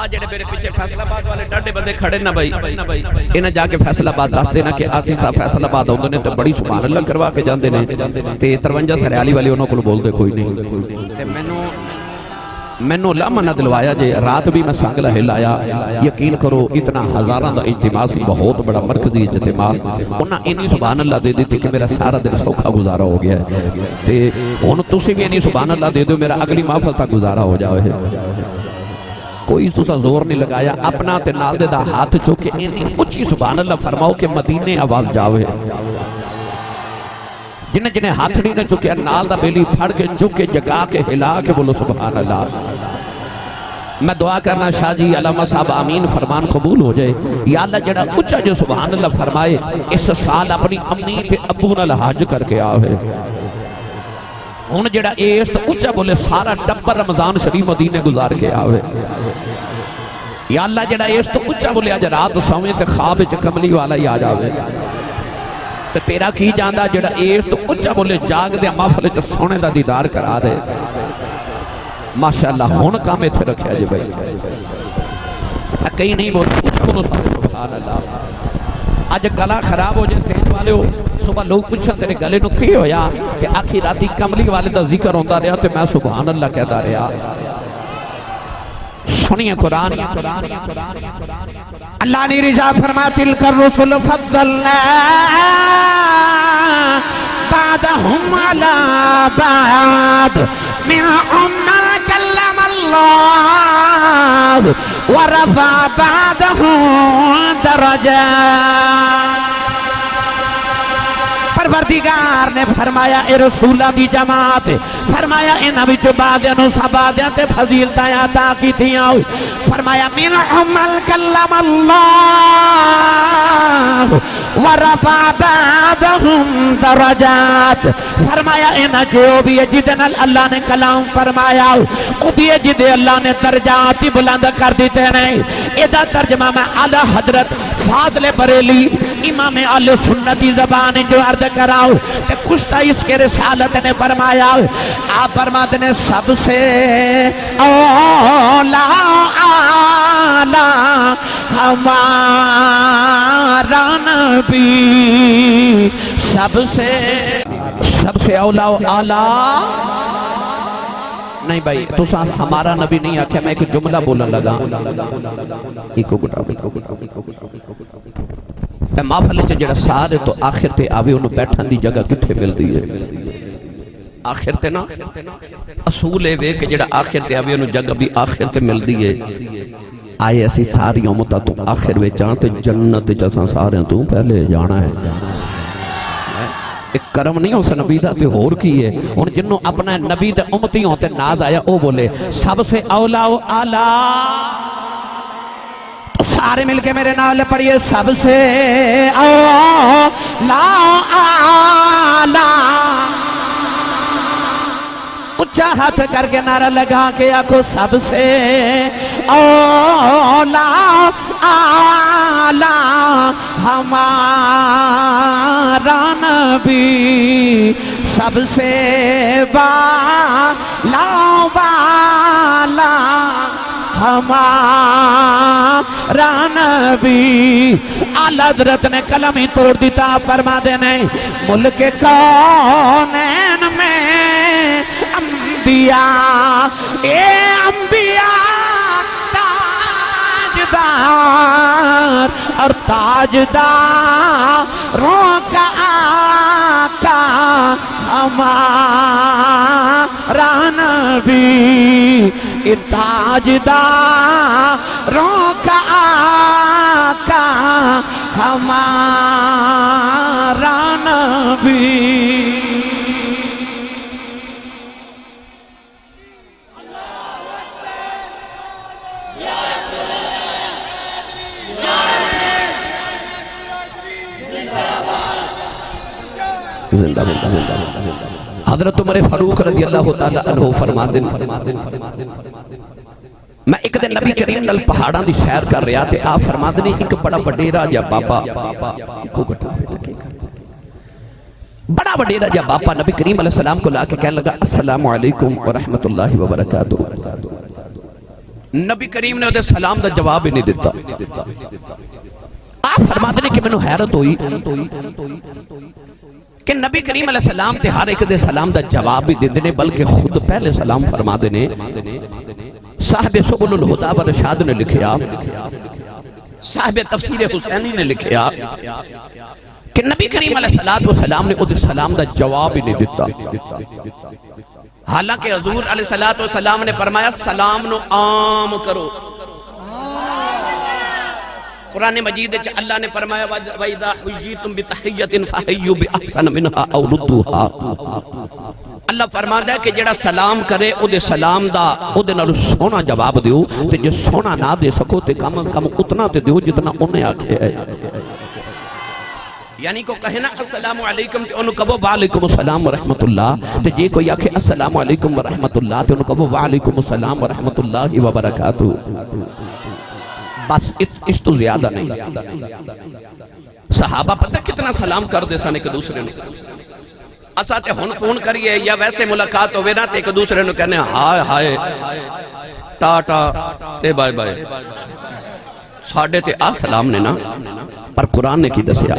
جڑے میرے پیچھے فیصل آباد والے ڈاڈے بندے کھڑے نہ بھائی انہیں جا کے فیصل آباد دس دینا کہ آسی صاحب فیصل آباد ہوندے نے تے بڑی سبحان اللہ کروا کے جاندے نے تے 53 سریالی والے انہوں کو بول دے کوئی نہیں تے مینوں لمحہ نہ دلوایا جے رات بھی میں سانگلا ہلایا یقین کرو اتنا ہزاراں دا اجتماع سی بہت بڑا مرکزی اجتماع انہاں انی سبحان اللہ دے دیتی کہ میرا سارا دن سوکھا گزارا ہو گیا ہے تے ہن تسی بھی انی سبحان اللہ دے دو میرا اگلی محفل تک گزارا ہو جاوے کوئی تسا زور نہیں لگایا اپنا تے نال دے دا ہاتھ چوکے انی اچھی سبحان اللہ فرماؤ کہ مدینے آواز جاوے جنہیں جنہیں ہاتھ نہیں چکے نال دا بیلی پھڑ کے چکے جگا کے ہلا کے بولو سبحان اللہ میں دعا کرنا شاہ جی علامہ صاحب آمین فرمان قبول ہو جائے یا اللہ جڑا اچھا جو سبحان اللہ فرمائے اس سال اپنی امی تے ابو نال حج کر کے آوے ہون جڑا ایس تو اچھا بولے سارا ٹبر رمضان شریف مدینے گزار کے آوے یا اللہ جڑا ایس تو اچھا بولے آج رات سویں تے خواب کملی والا ہی آ جاوے تیرا کی جاندہ جڑا ایس تو اچھا بولے جاگ دے محفل جو سونے دا دیدار کرا دے ماشاءاللہ ہون کام ایتھے رکھیا جی بھائی میں کہیں نہیں بولتا اچھا بولو سبحان اللہ آج گلا خراب ہو جائے سٹیج والے ہو صبح لوگ پوچھیں تیرے گلے نو کی ہویا کہ آخی راتی کملی والے دا ذکر ہوندہ رہا تو میں سبحان اللہ کہتا رہا سنیے قرآن اللہ نے رضا فرما تلک الرسل فضلنا بعدهم على بعد منهم من كلم الله ورفع بعدهم درجات پروردگار نے فرمایا اے رسولہ دی جماعت فرمایا اے نبی جو بعدیاں سبادیاں تے فضیلتاں عطا کی تھیاں فرمایا منہم من کلم اللہ ورفع بعدهم درجات فرمایا اے نجو بھی جدن اللہ نے کلام فرمایا او بھی جد اللہ نے درجات بلند کر دیتے نہیں ادھا ترجمہ میں اعلی حضرت فاضل بریلی امام اہل سنتی زبان جو عرض کراؤ کہ کشتہ اس کے رسالت نے فرمایا آپ فرماتے نے سب سے اولا آلہ ہمارا نبی سب سے اولا آلہ نہیں بھائی تو ساتھ ہمارا نبی نہیں آکھیا میں ایک جملہ بولن لگا ایکو گٹا میں محفل چ جڑا سارے تو آخر تے آوے انہوں بیٹھن دی جگہ کتھے مل دی ہے آخر تے نا اصول ہے وے کہ جڑا آخر تے آوے انہوں جگہ بھی آخر تے مل دی ہے آئے ایسی ساری امتا تو آخر وے چاہتے جنت جیسا سارے تو پہلے جانا ہے ایک کرم نہیں ہو سا نبی دا تے ہور کی ہے ان جنہوں اپنا نبی دا امتی ہوتے ناز آیا او بولے سب سے اولا و آلہ سارے مل کے میرے نال پڑھئے سب سے اولا آلہ اچھا ہاتھ کر کے نعرہ لگا کے آکھو سب سے اولا آلہ ہمارا نبی سب سے بالا بالا ہمارا نبی اعلی حضرت نے کلم ہی توڑ دیتا فرما دینے ملک کونین میں انبیاء اے انبیاء تاجدار اور تاجداروں کا آقا ہمارا نبی تاجداروں کا آقا ہمارا نبی زندہ زندہ زندہ حضرت عمر فاروق رضی اللہ تعالیٰ عنہ فرما دن میں ایک دن نبی کریم نل پہاڑاں دی سیر کر رہا تھے آپ فرما دن ایک بڑا بڑیرا یا بابا بڑا بڑیرا یا بابا نبی کریم علیہ السلام کو لا کے کہنے لگا السلام علیکم ورحمت اللہ وبرکاتہ نبی کریم نے سلام دا جواب ہی نہیں دیتا. آپ فرماتے ہیں کہ میں نے حیرت ہوئی کہ نبی کریم علیہ السلام تے ہر ایک دے سلام دا جواب بھی دیندے نے بلکہ خود پہلے سلام فرما دینے. صاحب سبل الہدا و رشاد نے لکھیا، صاحب تفسیر حسینی نے لکھیا کہ نبی کریم علیہ السلام نے ادھے سلام دا جواب ہی نہیں دیتا. حالانکہ حضور علیہ السلام نے فرمایا سلام نو عام کرو. قرآن مجید اللہ نے فرمایا وَإِذَا حُيِّيتُمْ بِتَحِيَّةٍ فَحَيُّوا بِأَحْسَنَ مِنْهَا أَوْ رُدُّوهَا. اللہ فرماتا ہے کہ جڑا سلام کرے او دے سلام دا او دے نال سونا جواب دیو، تے جو سونا نہ دے سکو تے کم از کم اتنا تے دیو جتنا انہیں آکھے ہے. یعنی کو کہنا السلام علیکم تے انہوں کہو وعلیکم السلام ورحمت اللہ، تے جے کوئی آکھے السلام علیکم ورحمت اللہ تے انہوں کہو وعلیکم السلام ورحمت اللہ وبرکاتہ. بس اس تو زیادہ نہیں. صحابہ پتہ کتنا سلام کر دے سن ایک دوسرے نے. اسا تے ہن فون کریے یا ویسے ملاقات ہوئے نا تے ایک دوسرے نے کہنے ہائے ہائے ٹاٹا تے بائے بائے. ساڑھے تے سلام نے نا، پر قرآن نے کی دسیا،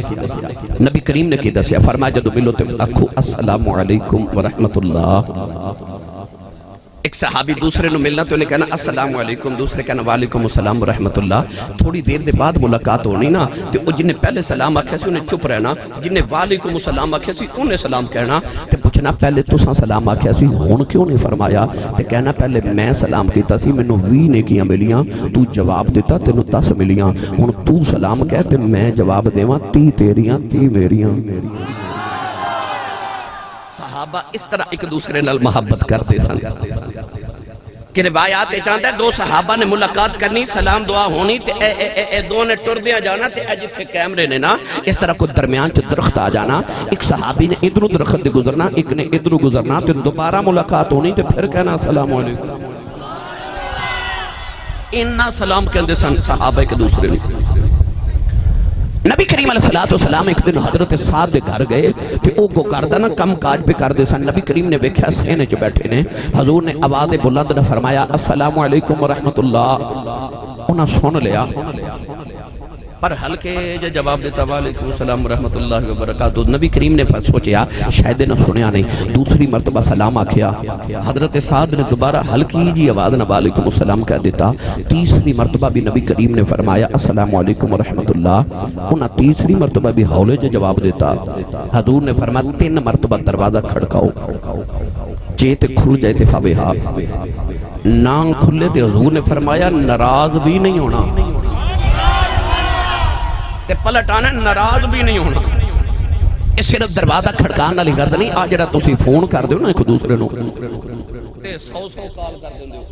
نبی کریم نے کی دسیا. فرمایا جدو ملو تے آکھو السلام علیکم ورحمت اللہ. ایک صحابی دوسرے نو ملنا تو انہیں کہنا السلام علیکم، دوسرے کہنا وعلیکم السلام ورحمت اللہ. تھوڑی دیر دے بعد ملاقات ہونی نا تے او جنہیں پہلے سلام آکھیا سی انہیں چپ رہنا، جنہیں وعلیکم السلام آکھیا سی انہیں سلام کہنا. تے پوچھنا پہلے تساں سلام آکھیا سی ہون کیوں نہیں فرمایا؟ تے کہنا پہلے میں سلام کیتا سی مینوں 20 نیکیاں ملیاں، تو جواب دیتا تینوں 10 ملیاں. ہن تو سلام کہہ تے میں جواب دیواں 30 تیریاں 30 میریاں. صحابہ اس طرح ایک دوسرے نال محبت کرتے سن کہ روایات چاہتا ہے دو صحابہ نے ملاقات کرنی، سلام دعا ہونی تے اے دو نے ٹر دیا جانا تے جتھے کیمرے نے نا اس طرح کو درمیان چ درخت آ جانا. ایک صحابی نے ادھروں درخت دے گزرنا، ایک نے ادھروں گزرنا تے دوبارہ ملاقات ہونی تے پھر کہنا السلام علیکم. انہا سلام کہندے سن صحابہ ایک دوسرے نے. نبی کریم علیہ السلام ایک دن حضرت سعد دے گھر گئے کہ او کو کردہ نا کم کاج پہ کردے سن. نبی کریم نے بیکھا سینے چ بیٹھے نے، حضور نے آواز بلند نے فرمایا السلام علیکم ورحمت اللہ. انہاں سن لیا پر ہلکے جو جواب دیتا وعلیکم السلام ورحمت اللہ وبرکاتہ. نبی کریم نے سوچیا شاید نہ سنیا نہیں، دوسری مرتبہ سلام آکھیا. حضرت سعد نے دوبارہ ہلکی جی آواز نہ وعلیکم السلام کہہ دیتا. تیسری مرتبہ بھی نبی کریم نے فرمایا السلام علیکم ورحمت اللہ. انہاں تیسری مرتبہ بھی ہولے جو جواب دیتا. حضور نے فرمایا 3 مرتبہ دروازہ کھڑکاؤ، جے تے کھل جائے تے فبہا، نہ کھلے تے حضور نے فرمایا ناراض بھی نہیں ہونا تے پلٹ آنا ناراض بھی نہیں ہونا. یہ صرف دروازہ کھڑکان والی غرض نہیں. آ جڑا تسی فون کر دیو نا ایک دوسرے نو تے 100 کال کر دیندے ہو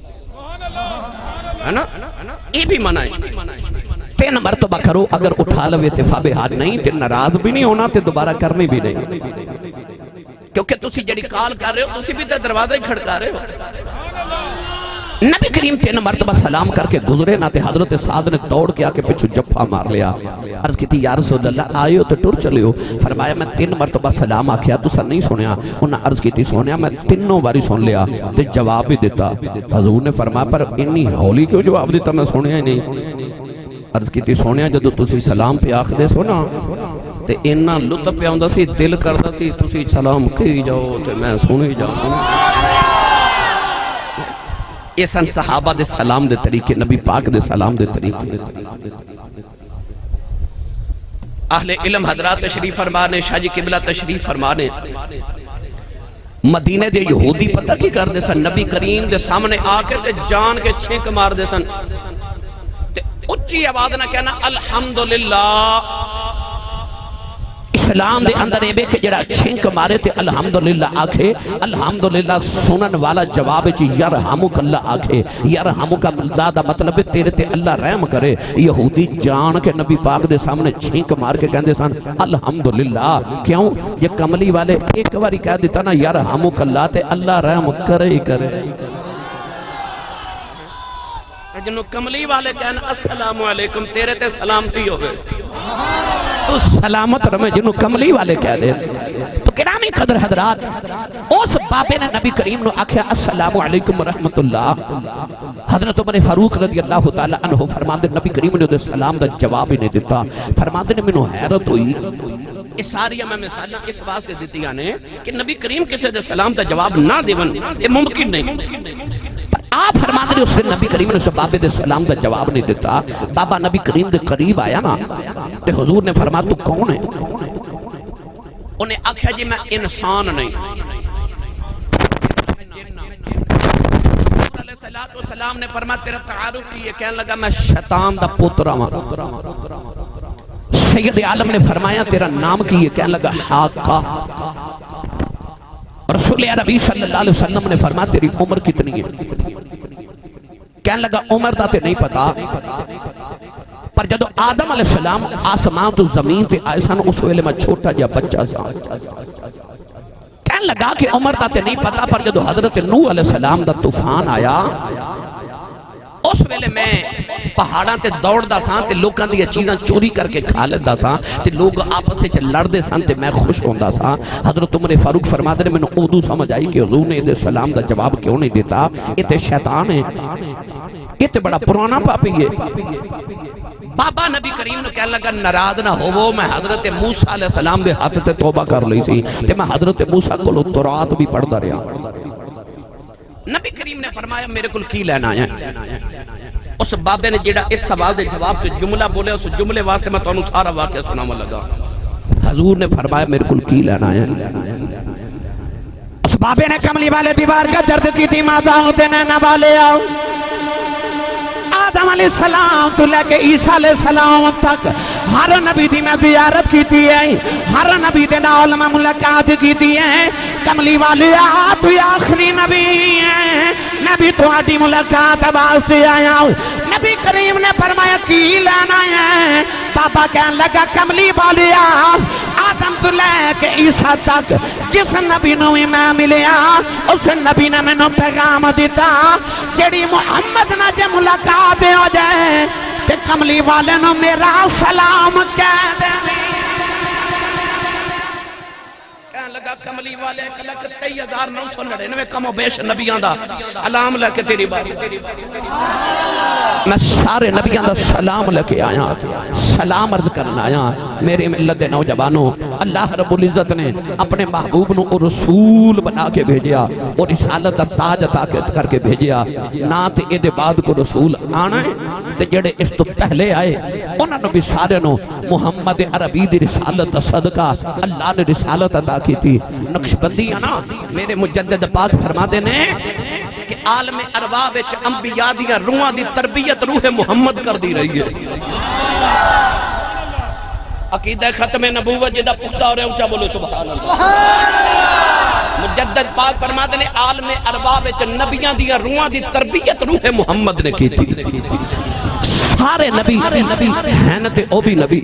ہے نا، یہ بھی منع ہے. 3 مرتبہ کرو، اگر اٹھا لوے تے فبہا، نہیں تے ناراض بھی نہیں ہونا تے دوبارہ کرنی بھی نہیں. کیونکہ تسی جڑی کال کر رہے ہو تسی بھی تے دروازہ ہی کھڑکا رہے ہو. نبی کریم 3 مرتبہ سلام کر کے گزرے نہ تے حضرت سعد نے دوڑ کے آکے پچھو جفا مار لیا. عرض کی تھی یا رسول اللہ آئے ہو تو ٹر چلے ہو. فرمایا میں 3 مرتبہ سلام آکھیا تو سر نہیں سنیا. انہاں عرض کی تھی سونیا میں 3 باری سن لیا تے جواب بھی دیتا. حضور نے فرمایا پر انی ہولی کیوں جواب دیتا میں سنیا ہی نہیں. عرض کی تھی سونیا جدو تسی سلام پہ آکھ دے سونا تے انہاں لطف پہ آندہ سی دل کردہ تھی تسی سلام کی جاؤ تے میں سنی جاؤ. یہ سن صحابہ دے سلام دے طریقے، نبی پاک دے سلام دے طریقے. اہل علم حضرات تشریف فرمانے، شاہ جی قبلہ تشریف فرمانے. مدینے دے یہودی پتہ کی کر دے سن؟ نبی کریم دے سامنے آکے تے جان کے چھینک مار دے سن تے اچھی آواز نہ کہنا الحمدللہ. اسلام دے اندر اے بے کہ جڑا چھنک مارے تے الحمدللہ آکھے. الحمدللہ سنن والا جواب چی یرحمک اللہ آکھے. یرحمک اللہ دا مطلب تیرے تے اللہ رحم کرے. یہودی جان کے نبی پاک دے سامنے چھنک مار کے کہندے سن الحمدللہ. کیوں؟ یہ کملی والے ایک باری کہہ دیتا نا یرحمک اللہ تے اللہ رحم کرے ہی کرے. جنہوں کملی والے کہنا السلام علیکم تیرے تے سلامتی ہوئے تو سلامت رمے. جنہوں کملی والے کہہ دے تو گرامی قدر حضرات اس بابے نے نبی کریم نے آکھیا السلام علیکم ورحمت اللہ. حضرت عمر فاروق رضی اللہ تعالی عنہ فرماندے نبی کریم نے سلام دا جواب ہی نہیں دیتا. فرماندے نے مینوں حیرت ہوئی اس ساری میں مثالاں اس واسطے دتیاں نے کہ نبی کریم کسے دے سلام دا جواب نہ دیون یہ ممکن نہیں. آپ فرماندے اس دن نبی کریم نے اس بابے دے سلام دا جواب نہیں دیتا. بابا نبی کریم دے قریب آیا نا تے حضور نے فرمایا تو کون ہے؟ انہیں آکھیا جی میں انسان نہیں. حضور علیہ السلام نے فرمایا تیرا تعارف کی ہے؟ کہنے لگا میں شیطان دا پتر ہوں. سید عالم نے فرمایا تیرا نام کی ہے؟ کہنے لگا حاقہ. رسول عربی صلی اللہ علیہ وسلم نے فرمایا تیری عمر کتنی ہے؟ کہنے لگا عمر دا تے نہیں پتا پر جدو آدم علیہ السلام آسمان تو زمین تے آئے سن اس ویلے میں چھوٹا جا بچہ سا. کہنے لگا کہ عمر دا تے نہیں پتا پر جدو حضرت نوح علیہ السلام دا طوفان آیا اس ویلے میں پہاڑاں تے دوڑ دا سان تے لوکاں دی چیزاں چوری کر کے کھا لیتا سان تے لوگ آپس سے لڑ دے سان تے میں خوش ہوندا سان. حضرت عمر فاروق فرماتے نے میں نے اردو سمجھ آئی کہ حضور نے دے سلام دا جواب کیوں نہیں دیتا. یہ تے شیطان ہے, یہ تے بڑا پرانا پاپی ہے. بابا نبی کریم نے کہنے لگا ناراض نہ ہو میں حضرت موسیٰ علیہ السلام دے ہاتھ تے توبہ کر لی سی تے میں حضرت موسیٰ کو تورات بھی پڑھدا رہا. نبی کریم نے فرمایا میرے کل کی لینا ہے؟ اس بابے نے جیڑا اس سوال دے جواب سے جملہ بولے اس جملے واسطے میں تانوں سارا واقعہ سناون لگا. حضور نے فرمایا میرے کل کی لینا ہے؟ اس بابے نے کملی والے دیوار کا درد کی تھی ماتا ہوتے نینا والے آؤ. آدم علیہ السلام تو لے کے عیسیٰ علیہ السلام تک ہر نبی دی میں زیارت کی تھی ہے, ہر نبی دے نال میں ملاقات کی تھی ہے. کملی والے تو آخری نبی ہے, نبی تو آٹی ملاقات واسطے آیا ہوں. نبی کریم نے فرمایا کی لینا ہے؟ بابا کہنے لگا کملی والے آدم تو لے کے عیسیٰ تک جس نبی نو میں ملیا اس نبی نے میں نو پیغام دیتا جیڑی محمد نہ جے ملاقات ہو جائے تے کملی والے نو میرا سلام کہہ دے. کہنے لگا کملی والے 23,999 کم و بیش نبیان دا سلام لے کے تیری بات میں سارے نبیان دا سلام لے کے آیا, سلام عرض کرنا آیا. میرے ملت نوجوانوں اللہ رب العزت نے اپنے محبوب نو رسول بنا کے بھیجیا اور رسالت دا تاج عطا کر کے بھیجیا. نہ تے اے دے بعد کو رسول آنا ہے تے جڑے اس تو پہلے آئے انہاں نو بھی سارے نو محمد عربی دی رسالت دا صدقہ اللہ نے رسالت عطا کی تھی. نقشبندی ہے نا میرے مجدد پاک فرما دینے کہ عالم ارواح وچ انبیاء دیاں روحاں دی تربیت روح محمد کر دی رہی ہے. عقیدہ ختم نبوت جدا پختہ ہو رہے اونچا بولو سبحان اللہ. مجدد پاک فرما دینے عالم ارواح وچ نبیاں دیاں روحاں دی تربیت روح محمد نے کی تھی. سارے نبی ہیں تے او بھی نبی.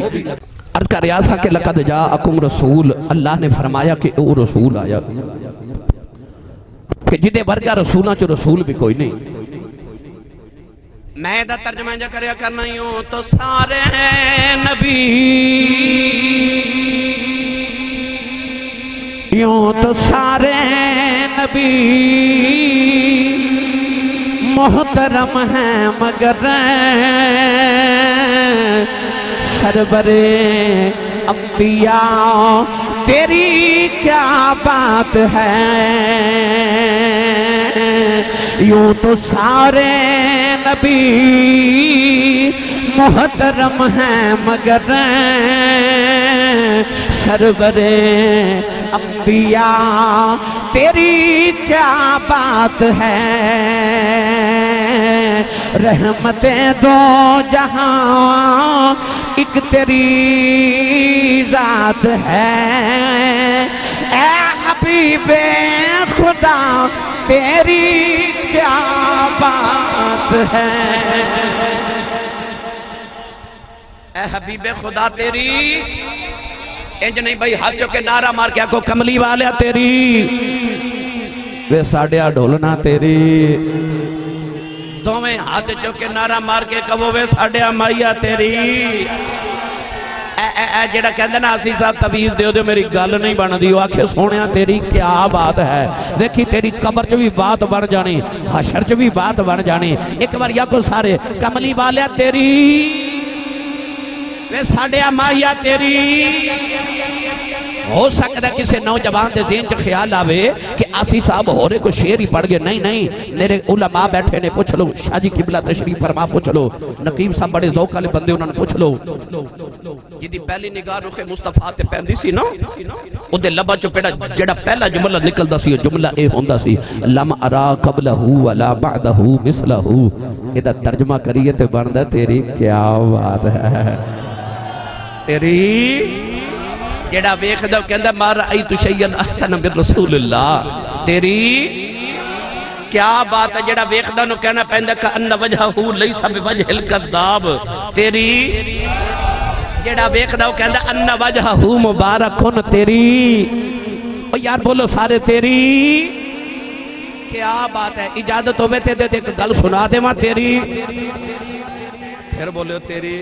عرض کا ریاسہ کہ لقد جاءکم رسول, اللہ نے فرمایا کہ او رسول آیا کہ جدے ورگا رسولہ چو رسول بھی کوئی نہیں. میں دا ترجمہ جا کریا کرنا یوں تو سارے نبی, یوں تو سارے نبی محترم ہیں مگر سرور انبیاء تیری کیا بات ہے. یوں تو سارے نبی محترم ہیں مگر سرور انبیاء تیری کیا بات ہے. رحمتیں دو جہاں ایک تیری ذات ہے. اے حبیب خدا تیری کیا بات ہے. اے حبیب خدا تیری انج نہیں بھائی ہاتھ چو کے نعرہ مار کے آکو کملی والے تیری وے ساڑیا ڈھولنا تیری, دوویں ہاتھ چو کے نعرہ مار کے کہو وے ساڑیا مائیا تیری. جڑا کہندے نا اسی صاحب تویز دیو دے میری گل نہیں بن دی آکھے سونیا تیری کیا بات ہے دیکھی تیری قبر چ بھی بات بن جانی حشر چ بھی بات بن جانی ایک بار یا کو سارے کملی والیا تیری وے ساڈے ماہیا تیری ہو سکتا ہے کسی نوجوان دے ذہن چ خیال آوے کہ آسی صاحب ہو رہے کو شعر ہی پڑھ گئے نہیں میرے علماء بیٹھے نے پوچھ لو شاہ جی قبلہ تشریف فرما پوچھ لو نقیب صاحب بڑے ذوق والے بندے انہوں نے پوچھ لو جدی پہلی نگاہ رخ مصطفیٰ تے پہندی سی نا او دے لبا چو پیڑا جڑا پہلا جملہ نکلدا سی جملہ اے ہوندا سی لم ارا قبلہ ولا بعدہ مثلہ ادا ترجمہ کریے تے بندا تیری کیا بات ہے تیری جڑا ویکھ دا کہندا ما رأیت شیئا احسن من رسول اللہ تیری کیا بات ہے جڑا ویکھ دا نو کہنا پیندا کہ ان وجہہ لیس بوجہ الکذاب تیری جڑا ویکھ دا کہندا ان وجہہ مبارکن تیری او یار بولو سارے تیری کیا بات ہے اجازت ہوے تے دے ایک گل سنا دے ماں تیری پھر بولو تیری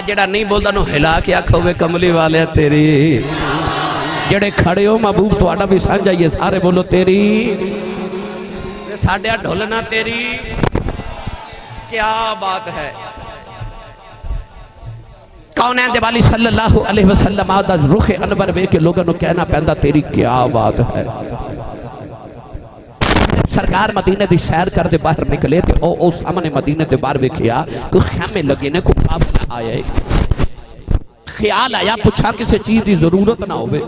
جڑا نہیں بولدا نو ہلا کے آکھو وے کملی والے تیری جڑے کھڑے ہو محبوب تو آڈا بھی سان جائیے سارے بولو تیری ساڑھے ڈھولنا تیری کیا بات ہے کونین دے والی صلی اللہ علیہ وسلم آدھا رخ انور بے کے لوگوں نے کہنا پہندہ تیری کیا بات ہے سرکار مدینہ دی سیر کر دے باہر نکلے تھے او سامنے مدینہ دے باہر بکھیا کوئی خیمے لگے نے کوئی قافلہ آیا خیال آیا پوچھا کسی چیز دی ضرورت نہ ہوئے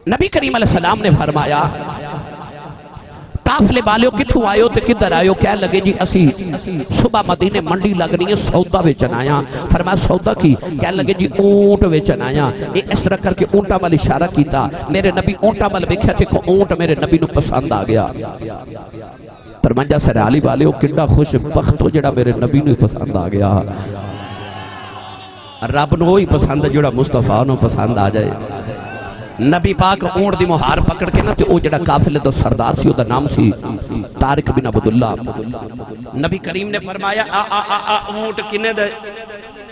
نبی کریم علیہ السلام نے فرمایا قافلے والے کتھوں آئے ہو تے کدھر آئے ہو کہہ لگے جی اسی صبح مدینے منڈی لگنی ہے سودا ویچن آیا فرمایا سودا کی کہہ لگے جی اونٹ ویچن آیا اس طرح کر کے اونٹا والی اشارہ کیتا میرے نبی اونٹا والا ویکھیا تے کو اونٹ میرے نبی نو پسند آ گیا فرمایا سرالی والے ہو کنڈا خوش بخت ہو جڑا میرے نبی نو پسند آ گیا رب نو وہی پسند ہے جڑا مصطفیٰ نو پسند آ جائے نبی پاک اونٹ دی مہار پکڑ کے نا تے او جڑا قافلے دا سردار سی او دا نام سی طارق بن عبداللہ نبی کریم نے فرمایا اونٹ کنے دے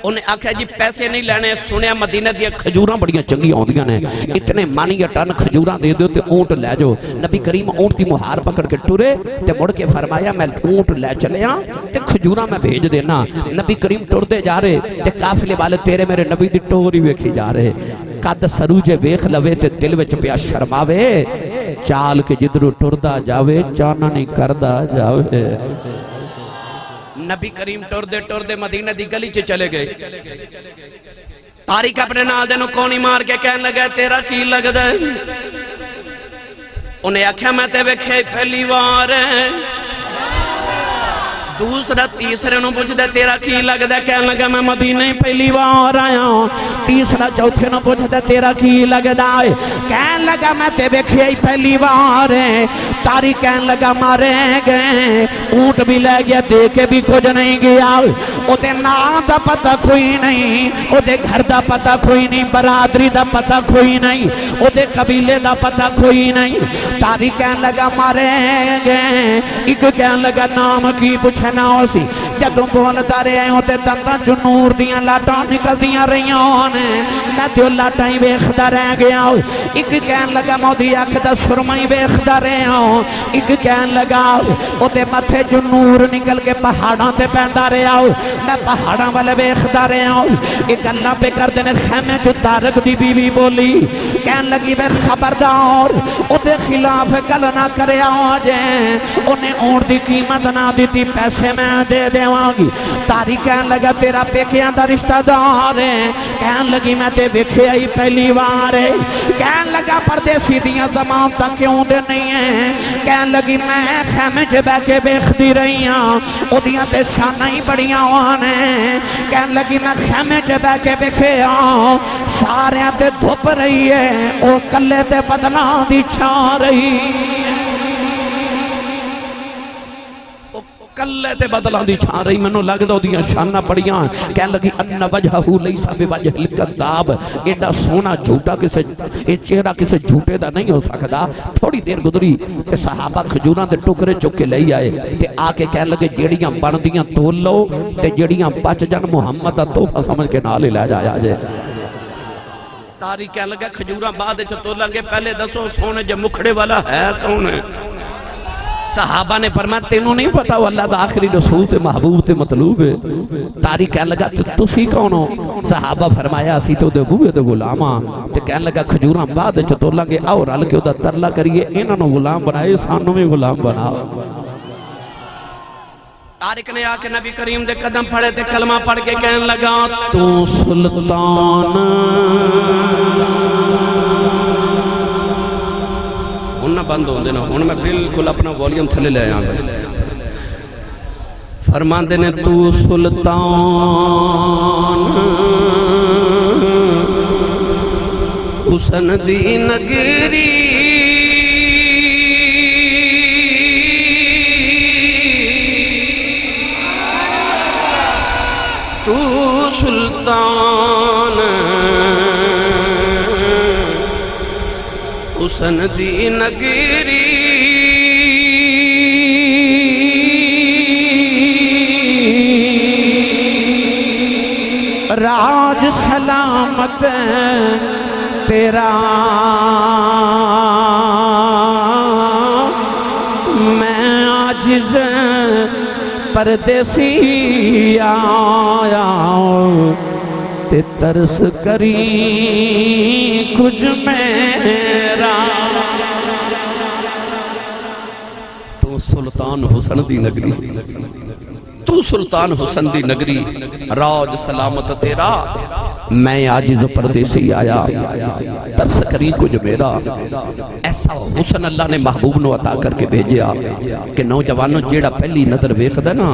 انہیں آکھا جی پیسے نہیں لینے سنیا مدینہ دیا کھجوراں بڑیاں چنگی آندیاں نے اتنے مانی یا ٹن کھجوراں دے دو تے اونٹ لے جو نبی کریم اونٹ دی مہار پکڑ کے ٹورے تے مڑ کے فرمایا میں اونٹ لے چلے ہاں تے کھجوراں میں بھیج دینا نبی کریم ٹور دے جا رہے تے قافلے والے تیرے میرے نبی دی ٹوری ویکھی جا رہے قد سروجے ویکھ لوے تے دل وچ پیا شرماوے چال کے جدرو ٹردا جاوے چانا نہیں کردا جاوے نبی کریم ٹور دے مدینہ دی گلی چے چلے گئے طارق اپنے نال دے نو کونی مار کے کہنے لگا تیرا کی لگ دے انہیں آکھیا میں تے ویکھے پہلی وار دوسرا تیسرے نو پوچھ دے تیرا کی لگ دے کہنے لگا میں مدینہ پہلی بار آیا ہوں تیسرا چوتھے نو پوچھ دے تیرا کی لگ دے کہنے لگا میں تے بیکھے پہلی بار تاریخ کہنے لگا مارے گئے اونٹ بھی لے گیا دے کے بھی کچھ نہیں گیا او دے نام دا پتہ کوئی نہیں او دے گھر دا پتہ کوئی نہیں برادری دا پتہ کوئی نہیں او دے قبیلے دا پتہ کوئی نہیں تاریخ کہنے لگا مارے گئے ایک کہنے لگا نام کی پوچھ نہ ہو سی جدوں بولتا رہے ہوتے دنداں چوں نور دیاں لاٹاں نکل دیاں رہیاں نے میں دیو لاٹاں ہی ویکھدا رہ گیا ایک کہن لگا مودی اکھ دا سرما ہی ویکھدا رہیا ایک کہن لگا اوتے متھے چوں نور نکل کے پہاڑاں تے پیندا رہیا میں پہاڑاں والے ویکھدا رہیا ایک اللہ پہ کر دینے خیمے چوں طارق دی بیوی بولی کہن لگی وے خبردار اوتے خلاف گل نہ کریا جے انہیں اونٹ دی قیمت نہ دیتی پیسے میں دے دیوانگی تاریخ کہن لگا تیرا پیکیاں دا رشتہ دار ہے کہن لگی میں تے بیکھے آئی پہلی بار ہے کہن لگا پردیسی دیاں زمان تک کیوں دے نہیں ہے کہن لگی میں خیمے جے بے کے بیکھ دی رہی ہوں او دیاں تے شانہ ہی بڑیاں وانے کہن لگی میں خیمے جے بے کے بیکھے ہوں سارے تے دھوپ رہی ہے او کلے تے بدلا دی چھا رہی کلے تے بدلاں دی چھان رہی منو لگدا اودیاں شاناں بڑیاں کہن لگی ان وجہہ لیس بوجہ الکذاب ایڈا سونا جھوٹا کسے اے چہرہ کسے جھوٹے دا نہیں ہو سکدا تھوڑی دیر گزری تے صحابہ کھجوراں دے ٹکرے چک کے لئی آئے تے آ کے کہن لگے جیڑیاں بندیاں تول لو تے جیڑیاں بچ جان محمد دا تحفہ سمجھ کے نال لے جایا جے تاریخ کہنے لگا کھجوراں بعد چ تولیں گے پہلے دسو سونے جو مکھڑے والا ہے کون ہے صحابہ نے فرمایا تینوں نہیں پتا وہ اللہ دا آخری رسول تے محبوب تے مطلوب ہے تاریخ کہنے لگا تسی کون ہو صحابہ فرمایا اسی تو دے بوئے دے غلاماں تے کہنے لگا کھجوراں بعد چ تولیں گے اور رل کے او دا ترلا کریے انہاں نو غلام بنائے سانوں میں غلام بناؤ طارق نے آ کے نبی کریم دے قدم پھڑے تے کلمہ پڑھ کے کہنے لگا تو سلطان نہ بند ہوں دینا ہوں میں بالکل اپنا والیوم تھلے لے آیا فرمان دینے تو سلطان حسن دی نگری تو سلطان حسن دی نگری راج سلامت تیرا میں عاجز پردیسی آیا تے ترس کری کچھ میرا تو سلطان حسن دی نگری تو سلطان حسن دی نگری راج سلامت تیرا میں عاجز پردیسی آیا ترس کری کچھ میرا ایسا حسن اللہ نے محبوب نو عطا کر کے بھیجیا کہ نوجوانوں جیڑا پہلی نظر ویکھدا نا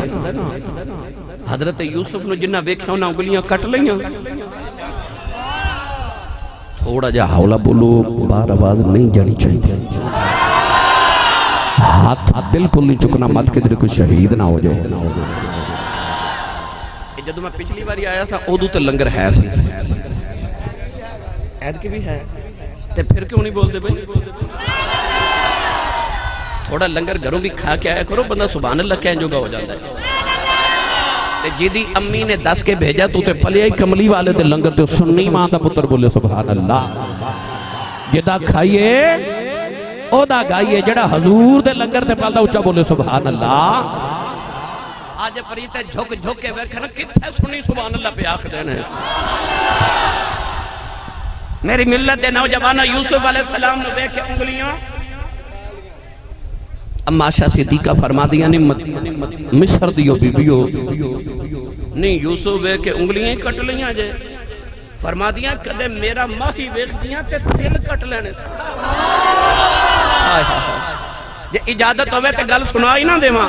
حضرت یوسف نو جنہ ویکھیا انہاں انگلیاں کٹ لیاں تھوڑا جا حولا بولو بار آواز نہیں جانی چاہیے ہاتھ بالکل نہیں چکنا مت کہ دل کو شہید نہ ہو جائے جدو میں پچھلی باری آیا سا اودو تے لنگر ہے سی عید کی بھی ہے تے پھر کیوں نہیں بول دے بھئی تھوڑا لنگر گھروں بھی کھا کے آیا کرو بندہ سبحان اللہ کہیں جو گا ہو جاتا ہے جیدی امی نے دس کے بھیجا تو تے پلے آئی کملی والے دے لنگر تے سننی ماں دا پتر بولے سبحان اللہ جدا کھائیے او دا گائیے جڑا حضور دے لنگر تے پالدہ اچھا بولے سبحان اللہ آج پریتے جھک جھک کے ویکھنا کتھے سنی سبحان اللہ پہ آخ دینے میری ملت دے نوجوانہ یوسف علیہ السلام نے دیکھ کے انگلیاں اما عائشہ صدیقہ فرما دیا نہیں مصر دیو بی بیو نہیں یوسف وے کے انگلیاں کٹ لیاں جے فرما دیا کدے میرا ماہی ویکھ دیا تے دل کٹ لینے جے اجازت ہوئے تے گل سنا ہی نہ دے ماں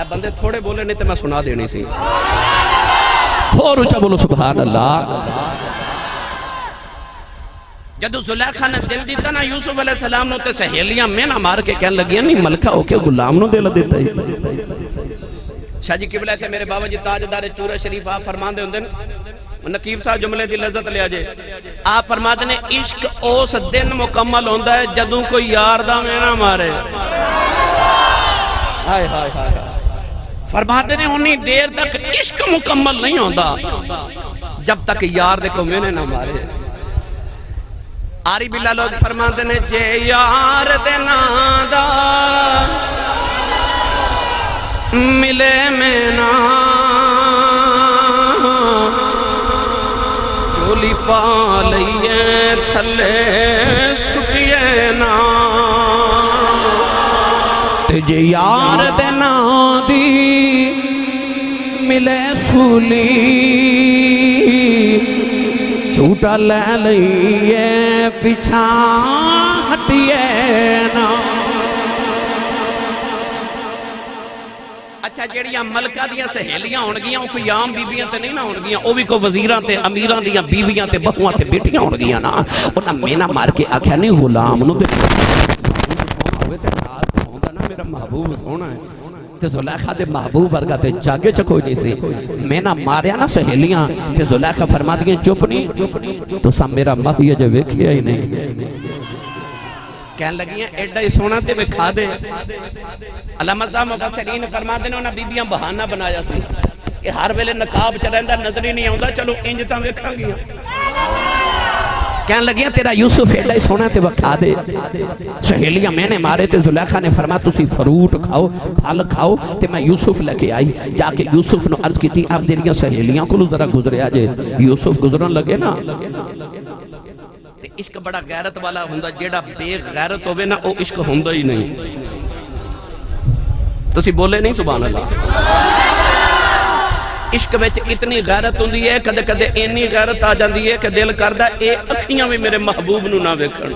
بندے تھوڑے بولے نہیں تے میں سنا دینی سی اور اچھا بولو سبحان اللہ جدو زلیخہ نے دل دیتا نا یوسف علیہ السلام نو تے سہیلیاں میں نہ مار کے کہنے لگیاں نہیں ملکہ ہو کے غلام نو دل دیتا ہی شاہ جی قبلہ سے میرے بابا جی تاجدار چورہ شریف آپ فرمان دے ہوندے نقیب صاحب جملے دی لذت لے آجے آپ فرما دے عشق اس دن مکمل ہوندہ ہے جدوں کوئی یار دا میں نہ مارے ہائے ہائے ہائے فرما دے انہی دیر تک عشق مکمل نہیں ہوندہ جب تک یار دے کو میں نے نہ مارے آری بلّہ لوگ فرما دے جے یار دے نادا ملے میں نا چولی پا لئیے تھلے سکیے نا تجھے یار دے نادی ملے سولی چھوٹا لے لئیے پچھا ہٹیے نا اچھا جیڑیاں ملکہ دیاں سہیلیاں ہونگیاں وہ کوئی عام بیویاں تے نہیں نہ ہونگیاں وہ بھی کوئی وزیراں تے امیراں دیاں بیویاں تے بہواں تے بیٹیاں ہونگیاں نا انہاں مینا مار کے آکھیا نہیں غلام نو دے میرا محبوب سونا ہے تے زلیخا دے محبوب ورگا تے جاگے چ کوئی نہیں سی میں نہ ماریا نا سہیلیاں تے زلیخا فرما دیا چپ نہیں تو سا میرا ماہی جو ویکھیا ہی نہیں کہن لگیاں ایڈا ہی سونا تے وکھا دے علامہ صاحب مفسرین فرما دے انہاں بیبیاں بہانہ بنایا سی کہ ہر ویلے نقاب چ رہندا نظر ہی نہیں آوندا چلو انج تاں ویکھاں گیاں کہن لگیاں تیرا یوسف ایڈا ہی سونا تے وکھا دے سہیلیاں میں نے مارے تے زلیخا نے فرمایا تسی فروٹ کھاؤ پھل کھاؤ تے میں یوسف لے کے آئی جا کے یوسف نو عرض کیتی آپ تیریاں سہیلیاں کو ذرا گزریا جے یوسف گزرن لگے نا تے عشق بڑا غیرت والا ہوندا جیڑا بے غیرت ہوے نا او عشق ہوندا ہی نہیں تسی بولے نہیں سبحان اللہ عشق وچ اتنی غیرت ہوندی ہے کدے کدے اینی غیرت آ جاندی ہے کہ دل کردا اے اکھیاں بھی میرے محبوب نو نہ ویکھن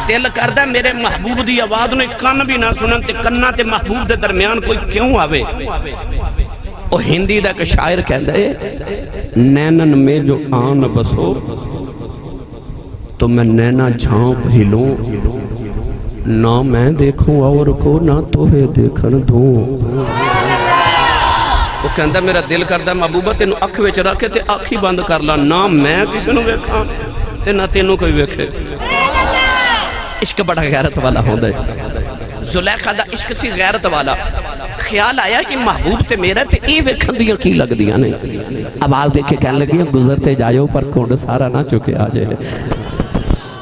دل کردا میرے محبوب دی آواز نو کان بھی نہ سنن تے کنا تے محبوب دے درمیان کوئی کیوں آوے او ہندی دا ایک شاعر کہندا ہے نینن میں جو آن بسو تو میں نینا جھانپ ہلوں نہ میں دیکھوں اور کو نہ توہے دیکھن دوں وہ کہندہ میرا دل کردہ محبوبہ تینوں اکھ وچ رکھے تے اکھی بند کر لا نہ میں کسی نو ویکھاں تے نہ تینوں کوئی ویکھے عشق بڑا غیرت والا ہوندا ہے زلیخا دا عشق سی غیرت والا خیال آیا کہ محبوب تے میرا تے اے ویکھن دیاں کی لگ دیاں نے آواز دیکھ کے کہنے لگی گزرتے جائیو پر کونڈ سارا نہ چکے آجے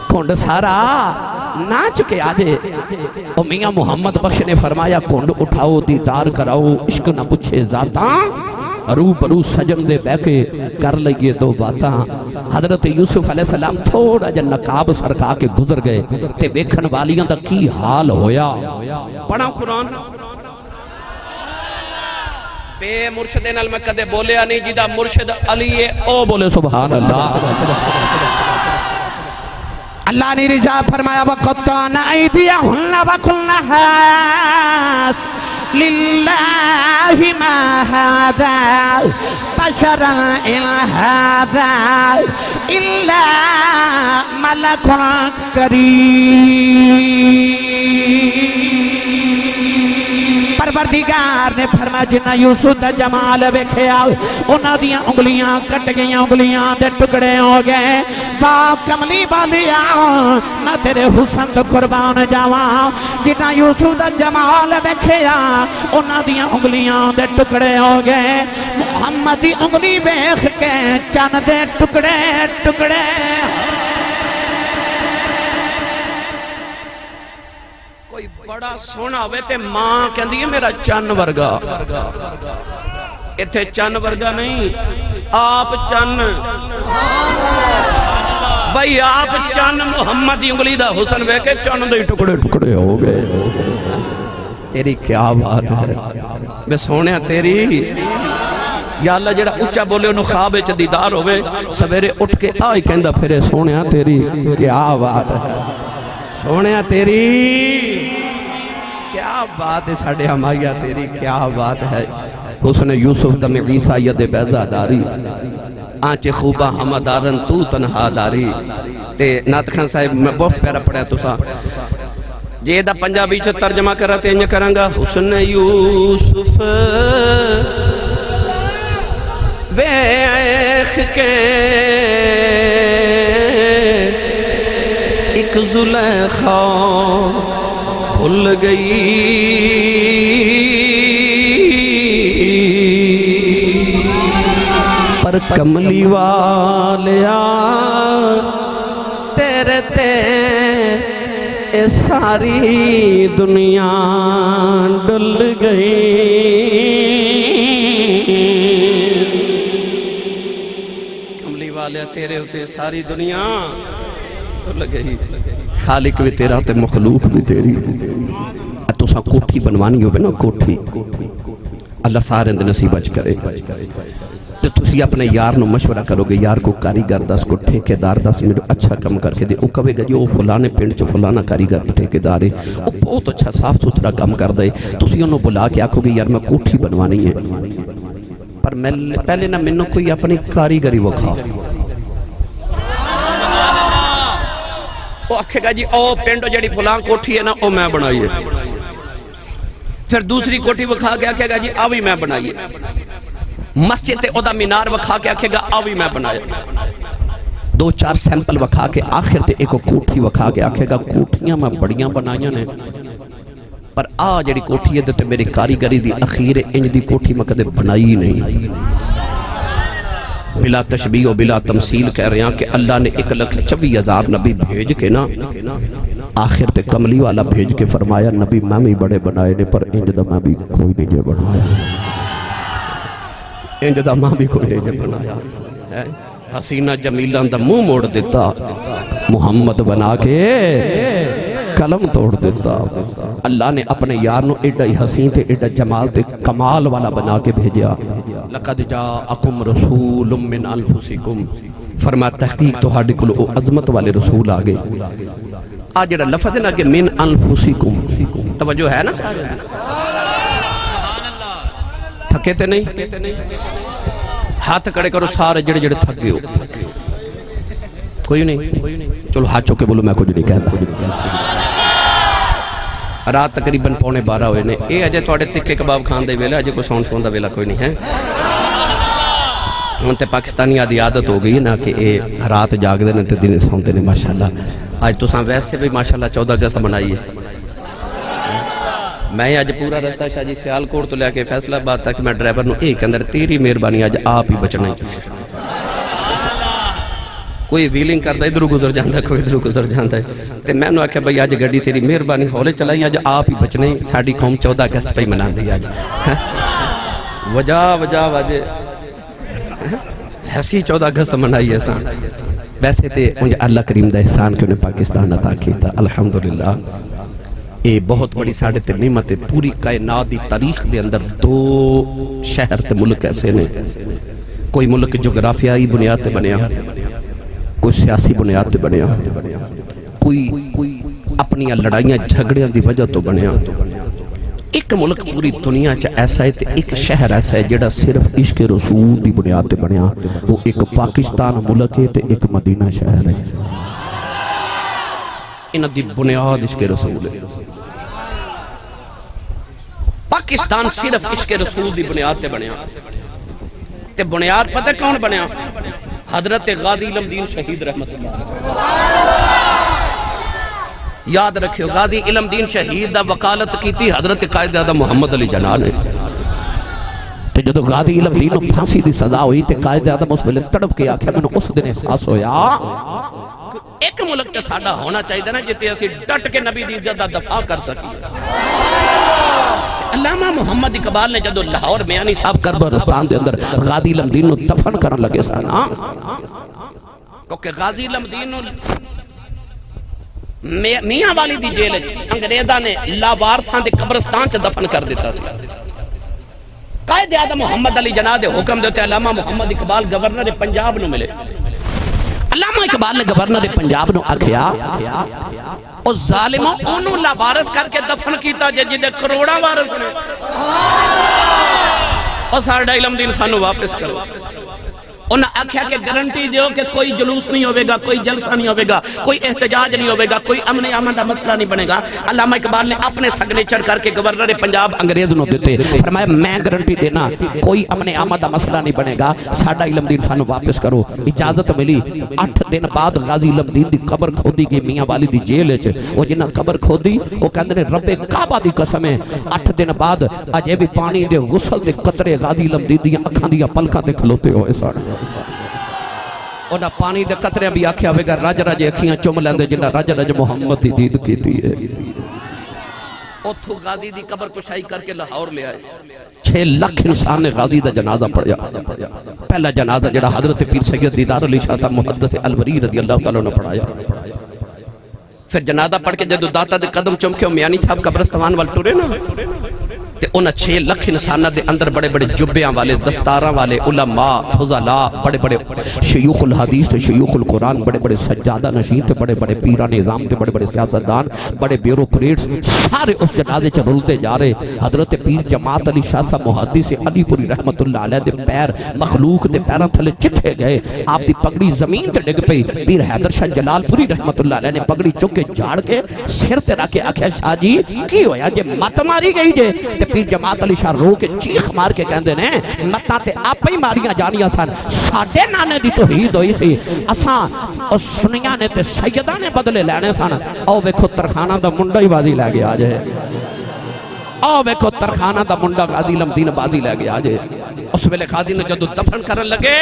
کونڈ سارا نہ چکے آجے اور میاں محمد بخش نے فرمایا کونڈ اٹھاؤ دیدار کراؤ عشق نہ پوچھے ذاتاں رو برو سجن دے بے کے کر لئیے دو باتاں حضرت یوسف علیہ السلام تھوڑا جا نقاب سرکا کے گزر گئے تے بیکھن والیاں دا کی حال ہویا پڑھا قرآن بے مرشد نال میں کدے بولیا نہیں جیدہ مرشد علی او بولے سبحان اللہ اللہ نے رجا فرمایا وَقَطَّعْنَ أَيْدِيَهُنَّ وَقُلْنَ حَاسْ لِلَّهِ مَا هَذَا بَشَرًا إِنْ هَذَا إِلَّا مَلَكٌ كَرِيمٌ پروردگار نے فرمایا جنہ یوسف دا جمال ویکھیا انہاں دیاں انگلیاں کٹ گئیاں انگلیاں دے ٹکڑے ہو گئے واہ کملی والیا میں تیرے حسن تے قربان جاواں جنہ یوسف دا جمال ویکھیا انہاں دیاں انگلیاں دے ٹکڑے ہو گئے محمد دی انگلی ویکھ کے چن دے ٹکڑے ٹکڑے کوئی بڑا سونا ہوئے تے ماں کہندی ہے میرا چن ورگا ایتھے چن ورگا نہیں آپ چن بھائی آپ چن محمد دی انگلی دا حسن وے کے چن دے ٹکڑے ٹکڑے ہو گئے تیری کیا بات ہے بے سونے تیری یا اللہ جڑا اچھا بولے انہوں خواب وچ دیدار ہوئے سویرے اٹھ کے آئی کہندہ پھرے سونے تیری کیا بات ہے سونے تیری کیا بات ہے ساڑھے ہمائیہ تیری کیا بات ہے حسن یوسف دم عیسیٰ ید بیضا داری آنچے خوبہ ہمدارن تو تنہا داری تے نات خان صاحب میں بہت پیارا پڑھا تو سا جے دا پنجابی چو ترجمہ کراتے ہیں کرانگا حسن یوسف ویخ کے ایک زلیخا بھول گئی پر کملی والیا تیرے تے اے ساری دنیا ڈل گئی کملی والیا تیرے ہوتے ساری دنیا ڈل گئی خالق بھی تیرا تے مخلوق بھی تیری تو سا کوٹھی بنوانی ہوئے نا کوٹھی اللہ سارے اندر نصیب اچ کرے تو تسی اپنے یار نو مشورہ کرو گے یار کو کاریگر دس کو ٹھیکے دار دس میرے اچھا کم کر کے دے او کہے گا جی او فلانے پینڈ چو فلانا کاریگر ٹھیکے دارے او بہت اچھا صاف ستھرا کم کر دے تسی انہوں بلا کے آکھو گے یار میں کوٹھی بنوانی ہے پر پہلے نہ منوں کوئی اپنی کاریگری وکھا او آکھے گا جی او پینڈو جڑی فلان کوٹھی ہے نا او میں بنائی ہے پھر دوسری کوٹھی وکھا کے آکھے گا جی آوی میں بنائیے، مسجد تے اودا مینار وکھا کے آکھے گا آوی میں بنایا، دو چار سیمپل وکھا کے آخر تے ایک کوٹھی وکھا کے آکھے گا کوٹھیاں میں بڑیاں بنائیاں نے، پر جڑی کوٹھی ہے تے میری کاریگری دی اخیر انج دی کوٹھی میں کدے بنائی نہیں۔ بلا تشبیہ و بلا تمثیل کہہ رہے ہیں کہ اللہ نے 1,24,000 نبی بھیج کے نا آخر تے کملی والا بھیج کے فرمایا نبی میں بھی بڑے بنائے نے پر انج دا میں بھی کوئی نہیں جے بنایا، انج دا میں بھی کوئی نہیں جے بنایا۔ حسینہ جمیلہ دا منہ موڑ دیتا، محمد بنا کے قلم توڑ دیتا۔ اللہ نے اپنے یار نو ایڈا ہی حسین تے ایڈا جمال تے کمال والا بنا کے بھیجیا۔ لقد جاءکم رسول من انفسکم، فرمایا تحقیق تو ہاڑی کلو عظمت والے رسول آگے۔ آج جڑا لفظ ہے نا کہ من انفسکم، توجہ ہے نا؟ تھکے تے نہیں؟ ہاتھ کڑے کرو سارے جڑے جڑے تھک گئے ہو، کوئی نہیں؟ چلو ہاتھ چوکے بولو میں کچھ نہیں کہتا۔ رات تقریباً 11:15 ہوئے نے، اے اجے تواڈے تکے کباب کھان دے ویلے، اجے کوئی سون دا ویلا کوئی نہیں ہے۔ ہن تے پاکستانی دی عادت ہو گئی نا کہ اے رات جاگدے نے تے دن سوندے نے ماشاءاللہ۔ اج تساں ویسے بھی ماشاءاللہ 14 اگست منائیے۔ میں اج پورا رستہ شاہ جی سیالکوٹ تو لے کے فیصلہ آباد تک میں ڈرائیور نو ایک اندر تیری مہربانی اج آپ ہی بچنا ہی۔ کوئی ویلنگ کردا ادھر گزر جاندا، کوئی ادھر گزر جاندا ہے تے میں نو آکھیا بھائی اج گڈی تیری مہربانی ہولے چلائی، اج آپ ہی بچنے، ساڈی قوم 14 اگست پہ مناندی اج۔ وجہ وجہ ایسی 14 اگست منائی ہے سان۔ ویسے تے مجھے اللہ کریم دا احسان کہ انہیں پاکستان عطا کیتا، الحمدللہ۔ اے بہت بڑی ساڑھے تے نعمت ہے۔ پوری کائنات دی تاریخ دے اندر 2 شہر تے ملک ایسے نے، کوئی ملک جغرافیائی بنیاد تے بنیا، کوئی سیاسی بنیاد تے بنیا، کوئی اپنی لڑائیاں جھگڑیاں دی وجہ تو بنیا۔ ایک ملک پوری دنیا چا ایسا ہے تے ایک شہر ایسا ہے جڑا صرف عشق رسول دی بنیاد تے بنیا، وہ ایک پاکستان ملک ہے تے ایک مدینہ شہر ہے۔ انہ دی بنیاد عشق رسول ہے۔ پاکستان صرف عشق رسول دی بنیاد تے بنیا، تے بنیاد پتہ کون بنیا؟ حضرت غازی علم دین شہید رحمت اللہ۔ یاد رکھیو غازی علم دین شہید دا وکالت کی تھی حضرت قائد اعظم محمد علی جناح نے۔ تے جدو غازی علم دین پھانسی دی سزا ہوئی تے قائد اعظم اس ویلے تڑپ کے آکھیا میں نے اس دن احساس ہویا ایک ملک تے ساڈا ہونا چاہیے نا جتے اسی ڈٹ کے نبی دی عزت دا دفاع کر سکیں۔ علامہ محمد اقبال نے جدو لاہور میانی صاحب کربستان دے اندر غازی علم دین نو دفن کرن لگے سانا، کیونکہ غازی علم دین نو میاں والی دی جیل انگریزاں نے لاوارساں دے قبرستان چ دفن کر دیتا سی۔ قائد اعظم محمد علی جناح دے حکم دیتے علامہ محمد اقبال گورنر پنجاب نو ملے۔ علامہ اقبال نے گورنر پنجاب نو آکھیا او ظالموں انہوں لاوارس کر کے دفن کیتا جدے کروڑا وارس نے، اور ساڑھا علم دین سانو واپس کرو۔ انہاں آکھیا کہ گارنٹی دیو کہ کوئی جلوس نہیں ہوئے گا، کوئی جلسہ نہیں ہوئے گا، کوئی احتجاج نہیں ہوئے گا، کوئی امن امن دا مسئلہ نہیں بنے گا۔ علامہ اقبال نے اپنے سگنیچر کر کے گورنر پنجاب انگریز نو دیتے، فرمایا میں گارنٹی دینا کوئی امن امن دا مسئلہ نہیں بنے گا، ساڈا علم دین سانو واپس کرو۔ اجازت ملی۔ 8 دن بعد غازی علم دین دی قبر کھودی گئی میاں والی دی جیل وچ۔ وہ جنہاں قبر کھودی وہ کہندے نے رب کعبہ دی قسم ہے 8 دن بعد اجے بھی پانی دے غسل دے قطرے غازی علم دین دی اکھاں دی پلکاں تے کھلوتے ہوئے سن۔ انہاں پانی دے قطرے بھی آکھیا ہوئے گا رج رج اکھیاں چم لیندے جنہاں رج رج محمد دی دید کیتی ہے۔ اتھو غازی دی قبر کشائی کر کے لاہور لے آئے۔ 6 لاکھ انسان نے غازی دا جنازہ پڑھیا۔ پہلا جنازہ جڑا حضرت پیر سید دیدار علی شاہ صاحب محدث الوری رضی اللہ تعالیٰ نے پڑھایا۔ پھر جنازہ پڑھ کے جدو داتا دے قدم چمکے میانی صاحب قبرستان وال ٹرے نا تے انہاں 6 لاکھ انسانہ دے اندر بڑے بڑے جبیاں والے، دستاراں والے، علماء، فضلاء، بڑے بڑے شیوخ الحدیث تے شیوخ القرآن، بڑے بڑے سجادہ نشین تے بڑے بڑے پیران نظام تے بڑے بڑے سیاستدان، بڑے بیوروکریٹس سارے اس جنازے چ رلتے جا رہے۔ حضرت پیر جماعت علی شاہ صاحب محدث علی پوری رحمت اللہ علیہ دے پیر مخلوق دے پیراں تھلے چٹھے گئے، آپ دی پگڑی زمین تے ڈگ پئی۔ پیر حیدر شاہ جلال پوری رحمت اللہ علیہ نے پگڑی چک کے جھاڑ کے سر تے رکھ کے آکھیا شاہ جی کی ہویا جے مت ماری گئی جے؟ تے پیر جماعت علی شاہ رو کے چیخ مار کے کہندے نے متاں تے آپ ہی ماریاں جانیاں سن ساڈے نانے دی توحید ہوئی سی اساں او سنیاں نے تے سیداں نے بدلے لینے سن او ویکھو ترخانہ دا منڈا ہی بازی لے گیا جے آو ویکھو ترخانہ دا منڈا غازی علم دین بازی لے گیا جے اس ویلے قاضی نے جدو دفن کرن لگے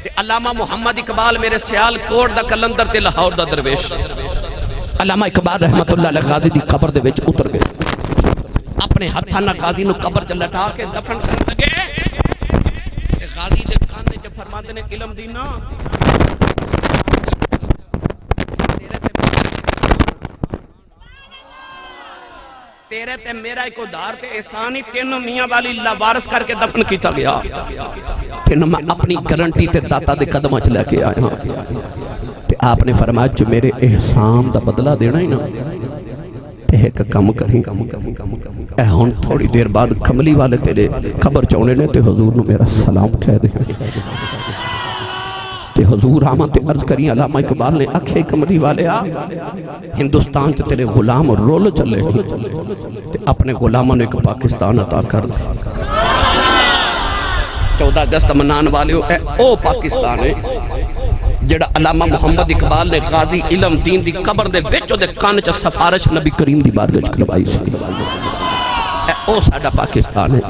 تے علامہ محمد اقبال میرے سیال کوٹ دا کلندر تے لاہور دا درویش علامہ اقبال رحمت اللہ علیہ غازی دی قبر دے وچ اتر گئے اپنے ہتھاں نال غازی نو قبر چ لٹا کے دفن کرن لگے تے غازی دے کانے چ فرماندے نے علم دین تیرے تے میرا ایک ادھار تے احسانی تینوں میاں والی لاوارث کر کے دفن کیتا گیا تینوں میں اپنی گارنٹی تے داتا دے قدمہ چ لے کے آیا تے آپ نے فرمایا جو میرے احسان دا بدلہ دینا ہی نا تے ایک کم کریں اے ہن تھوڑی دیر بعد کملی والے تیرے خبر چونے نے تے حضور نو میرا سلام کہہ دے تے حضور آمد تے عرض کریں علامہ اقبال نے اکھے کملی والے آ ہندوستان چ تیرے غلام رول چلے تے اپنے غلاموں نے ایک پاکستان عطا کر دے 14 اگست منان والے اے او پاکستان ہے جڑا علامہ محمد اقبال نے غازی علم دین دی قبر دے وچ دے کان چ سفارش نبی کریم دی بارگاہ چ کروائی سی او ساڈا پاکستان ہے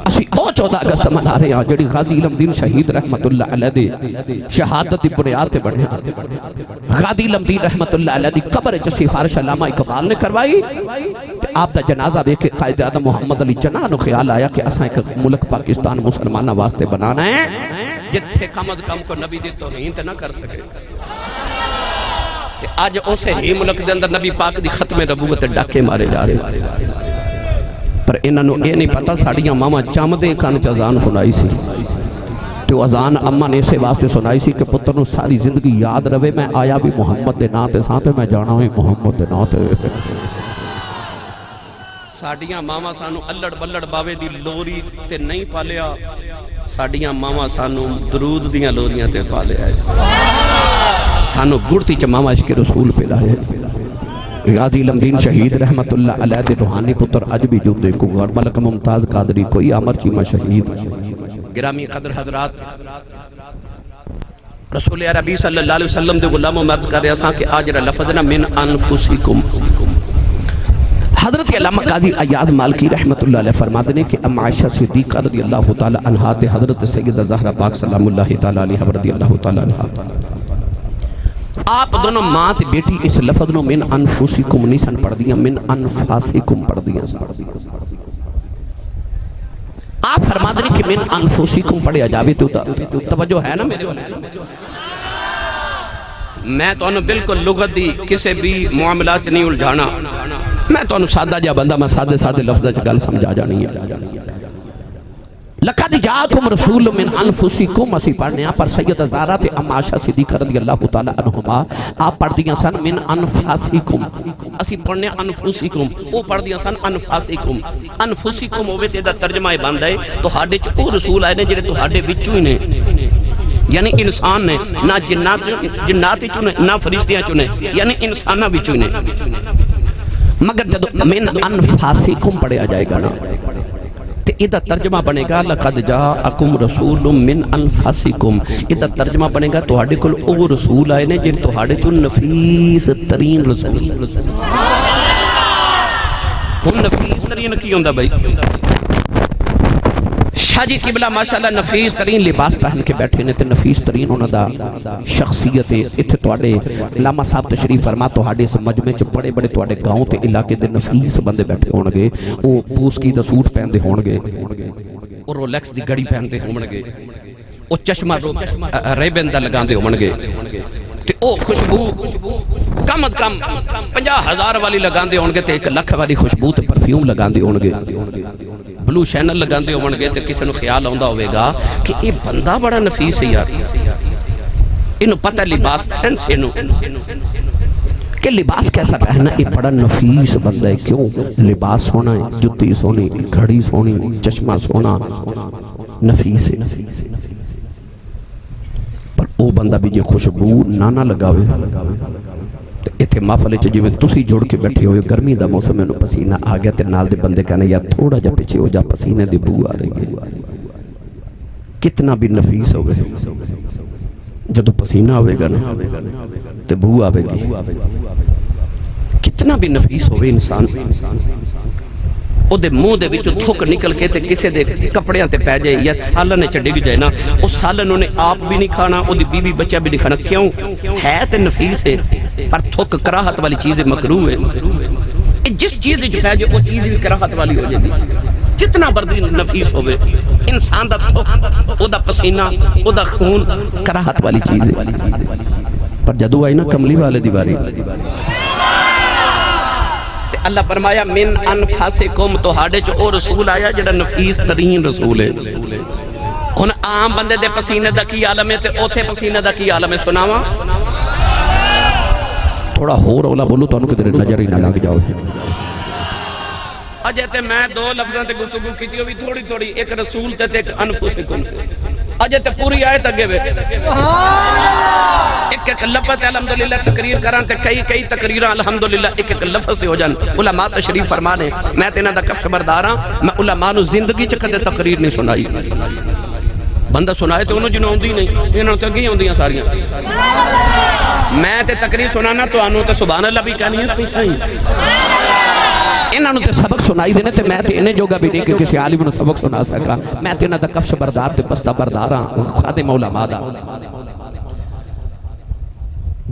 اسی او 14 اگست منا رہے ہیں جڑی غازی علم دین شہید رحمت اللہ علیہ دے شہادت دی بنیاد تے بنے غازی علم دین رحمت اللہ علیہ دی قبر وچ سفارش علامہ اقبال نے کروائی آپ دا جنازہ ویکھ کے قائد اعظم محمد علی جناح نو خیال آیا کہ اساں ایک ملک پاکستان مسلماناں واسطے بنانا ہے جتھے کم از کم کو نبی دی توہین تے نہ کر سکے تے اج اسے ہی ملک دے اندر نبی پاک دی ختم نبوت ڈاکے مارے جا رہے پر انہاں نو اے نہیں پتا ساڑیاں ماما چامدیں کان چ اذان سنائی سی تو اذان اماں نے اسے واسطے سنائی سی کہ پتر نو ساری زندگی یاد رہے میں آیا بھی محمد دے نام تے ساتھ میں جانا ہوئی محمد دے نام تے ساڑیاں ماما سانو اللڑ بلڑ باوے دی لوری تے نہیں پالیا ساڑیاں ماما سانو درود دیاں لوریاں تے پالیا سانو گڑتی چ ماما عشق رسول پہ لائے غازی علم دین شہید رحمت اللہ علیہ دے روحانی پتر اج بھی جو دے کو غور ملک ممتاز قادری کوئی عمر چیمہ شہید گرامی قدر حضرات رسول عربی صلی اللہ علیہ وسلم دے غلاموں مرض کر رہا ساں کہ آجر لفظنا من انفسکم حضرت علامہ قاضی ایاز مالکی رحمت اللہ علیہ فرما دینے کہ ام عائشہ صدیقہ رضی اللہ تعالی عنہ تے حضرت سیدہ زہرہ پاک سلام اللہ تعالی علیہ رضی اللہ تعالی عنہ آپ دونوں ماں تے بیٹی اس لفظ نو من انفسکم نیسن پڑھ دیا من انفاسکم پڑھ دیا آپ فرما دینے کہ من انفسکم پڑھے جاوے تو توجہ ہے نا میرے والے میں تو انہوں بالکل لغت دی کسے بھی معاملات نہیں الجھانا میں تو انہوں سادہ جا بندہ میں سادے لفظہ گل سمجھا جانی ہے لقد جاءکم رسول من انفسکم اسی پڑھنے ہیں پر سیدہ زہرہ تے ام عائشہ صدیقہ رضی اللہ تعالی عنہما آپ پڑھ دیا سن من انفاسکم اسی پڑھنے انفسکم وہ پڑھ دیا سن انفسکم ہوئے تے دا ترجمہ بند ہے تو ہاڑے چ او رسول آئے نے جڑے تو ہاڑے وچوں ہی نے یعنی انسان نے نہ جنات چنے نہ فرشتیاں چنے یعنی انسانہ بھی چنے مگر جدو من انفاسکم پڑھیا جائے گا نا تو ادھا ترجمہ بنے گا لقد جاءکم رسول من انفاسکم ادھا ترجمہ بنے گا تو ہاڑے کل او رسول آئے نے جن تو ہاڑے چن نفیس ترین رسول ہم نفیس ترین کی ہوندہ بھائی شاہ جی قبلہ ماشاءاللہ نفیس ترین لباس پہن کے بیٹھے نے تے نفیس ترین انہوں دا شخصیت اتھے توڑے علامہ صاحب تشریف فرما توڑے اس مجمع چ بڑے بڑے توڑے گاؤں تے علاقے دے نفیس بندے بیٹھے ہونگے او پوس کی دا سوٹ پہن دے ہونگے او رولیکس دی گڑی پہن دے ہونگے او چشمہ ریبن دا لگان دے ہونگے تے او خوشبو کم از کم 50,000 والی لگان دے ہونگے تے 1 لکھ والی خوشبو تے پرفیوم لگان دے ہونگے بلو شینل لگان دے ہونگے تے کسی نو خیال ہوندہ ہوئے گا کہ یہ بندہ بڑا نفیس ہے یار انہوں پتہ لباس سینس انہوں کہ لباس کیسا پہنا یہ بڑا نفیس بندہ ہے کیوں لباس ہونا ہے جتی سونی گھڑی سونی چشمہ سونا نفیس ہے پر او بندہ بھی جے خوشبو نانا لگاوے اتنے محفل جی تسی جڑ کے بیٹھے ہوئے گرمی دا موسم میں پسینہ آ گیا تے نال دے بندے کہنے یار تھوڑا جا پیچھے ہو جا پسینے دی بو آ رہی ہے کتنا بھی نفیس ہوئے جدو پسینہ ہوئے گا نا تے بو آوے گی کتنا بھی نفیس ہوئے انسان او دے منہ دے وچوں تھوک نکل کے تے کسے دے کپڑیاں تے پہ جائے یا سالن چ ڈگ جائے نا اس سالن انہیں آپ بھی نہیں کھانا او دی بیوی بچہ بھی نہیں کھانا کیوں ہے تے نفیس ہے پر تھوک کراہت والی چیز مکروہ ہے جس چیز جو پہ جائے وہ چیز بھی کراہت والی ہو جائے جتنا بردی نفیس ہوئے انسان دا تھوک او دا پسینہ او دا خون کراہت والی چیز ہے پر جدو آئی نا کملی والے دیواری اللہ فرمایا من انفاسکم تو ہاڑے جو او رسول آیا جڑا نفیس ترین رسول ہے ہن عام بندے دے پسینے دا کی عالم ہے تے اوتھے پسینے دا کی عالم ہے سناواں تھوڑا ہور اولا بولو تو انہوں کے تیرے نظر ہی نہ لگ جاؤ اجے تے میں دو لفظاں تے گفتگو کیتی ہوئی تھوڑی تھوڑی ایک رسول تے ایک انفسکم اجے تے پوری آیت اگے وے ایک ایک لفظ الحمدللہ تقریر کران تے کئی تقریراں الحمدللہ ایک ایک لفظ تے ہو جان علماء تشریف فرمانے میں تے انہاں دا کفش برداراں میں علماء نو زندگی چ کدے تقریر نہیں سنائی بندہ سنائے تے انہوں جنہوں ہوندی نہیں انہوں تے اگے ہوندیاں ساریاں میں تے تقریر سنانا تو انہوں تے سبحان اللہ بھی کہنی ہے پیچھائیں انہوں نے سبق سنائی دینے تے میں تے انہیں جوگا بھی نہیں کہ کسی عالم نے سبق سنا سکا میں تے انہوں دا کفش بردار تے بستہ برداراں خادم علماء دا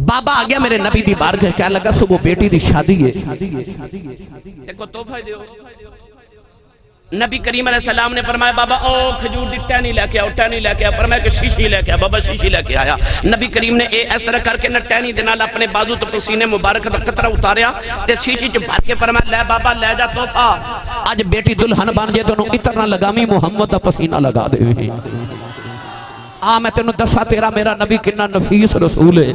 بابا آگیا میرے نبی دی بارگاہ کہنے لگا صبح بیٹی دی شادی ہے ایک کو توفہ دیو نبی کریم علیہ السلام نے فرمایا بابا او کھجور دی ٹہنی لے کے آؤ ٹہنی لے کے آؤ فرمایا کہ شیشی لے کے آؤ بابا شیشی لے کے آیا نبی کریم نے اس طرح کر کے نہ ٹہنی دینال اپنے بازو تو پسینے مبارک دا قطرہ اتاریا تے شیشی چ بھر کے فرمایا لے بابا لے جا توفہ آج بیٹی دلہن بن جے تو انہوں اتنا لگامی محمد دا پسینہ لگا دے ہوئے میں تینوں دسا تیرا میرا نبی کنا نفیس رسول ہے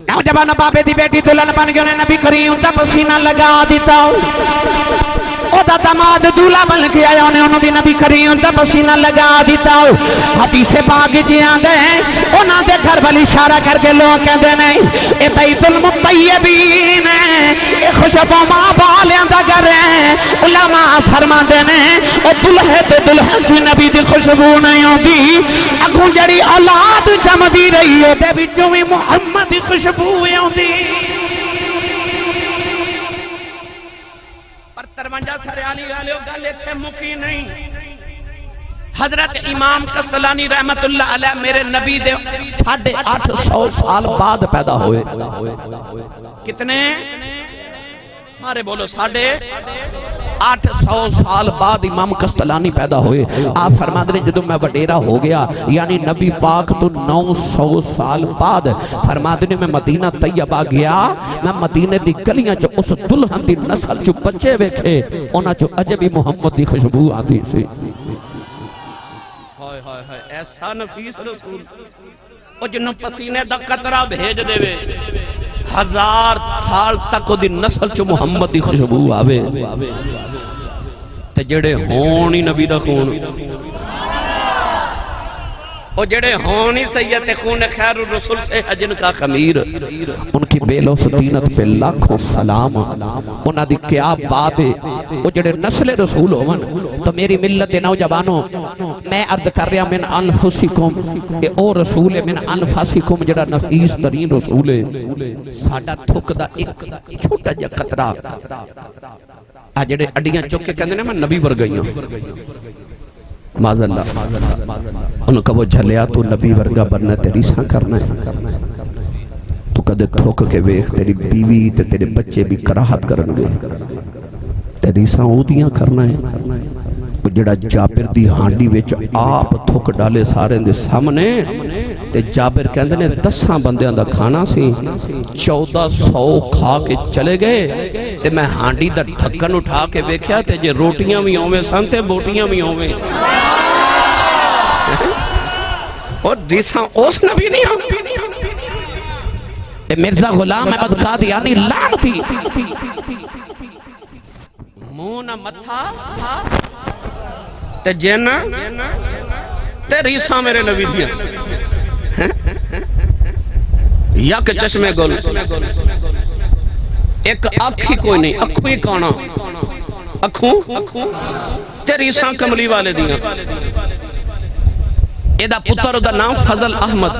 نوجوان بابے دی بیٹی دلہن بن گئے انہیں نبی کریم دا پسینہ لگا دیتا او دا دماد دولہ بن کے آیا انہیں بھی نبی کریم دا پسینہ لگا دیتا حدیث پاک جی آندے ہیں انہاں دے گھر والی اشارہ کر کے لوگ کہندے نہیں اے بیت المطیبین اے خوشبو ماں بالیاں دا گھر ہے علماء فرماندے نے اے دلہے تے دلہن سی نبی دی خوشبو نہیں ہوندی اگوں جڑی اولاد جمدی رہی ہے تے وچوں وی محمد دی خوشبو ہوندی پر ترونجہ سریانی والیو گل ایتھے مکی نہیں حضرت امام قسطلانی رحمت اللہ علیہ میرے نبی دے 850 سال بعد پیدا ہوئے کتنے مارے بولو 850 سال بعد امام قسطلانی پیدا ہوئے آپ فرماتے ہیں جدو میں وڈیرا ہو گیا یعنی نبی پاک تو 900 سال بعد فرماتے ہیں میں مدینہ طیبہ گیا میں مدینہ دی گلیاں جو اس دلہن دی نسل جو بچے ویکھے انہاں جو عجبی محمد دی خوشبو آتی سی ایسا نفیس رسول او جنہوں پسینے دا قطرہ بھیج دے وے 1000 سال تک دی نسل چو محمد دی خوشبو آوے تے جڑے ہونی نبی دا خون اور جڑے ہونی سید خون خیر الرسول سے حجن کا خمیر ان کی بیل و سکینت پہ لاکھوں سلام انہاں دی کیا بات ہے وہ جڑے نسل رسول ہوون تو میری ملت نوجوانوں میں عرض کر رہا من انفسکم اے او رسول من انفسکم جڑا نفیس ترین رسول ہے ساڈا تھک دا ایک چھوٹا جا قطرہ آ جڑے اڈیاں چک کے کہندے نے میں نبی ورگئی ہوں معاذ اللہ انہوں کا وہ جھلیا تو نبی ورگا بننا تیری ساں کرنا ہے تو کدے تھوک کے ویخ تیری بیوی تے تیرے بچے بھی کراہت کرنگے تیری ساں اودیاں کرنا ہے وہ جڑا جابر دی ہانڈی ویچ آپ تھوک ڈالے سارے دے سامنے تے جابر کہندے نے 10 بندیاں دا کھانا سی 1400 کھا کے چلے گئے تے میں ہانڈی دا ڈھکن اٹھا کے ویکھیا تے جے روٹیاں بھی ہوویں سن تے بوٹیاں بھی ہوویں اور دیساں اس نبی نہیں ہوں اے مرزا غلام احمد قادیانی لعنتی مونا متھا تے جینا تے ریساں میرے نبی دیا یک چشمے گل ایک آنکھ ہی کوئی نہیں اکھوں ہی کانا اکھوں تیری ساں کملی والے دیاں ایدہ پتر دا نام فضل احمد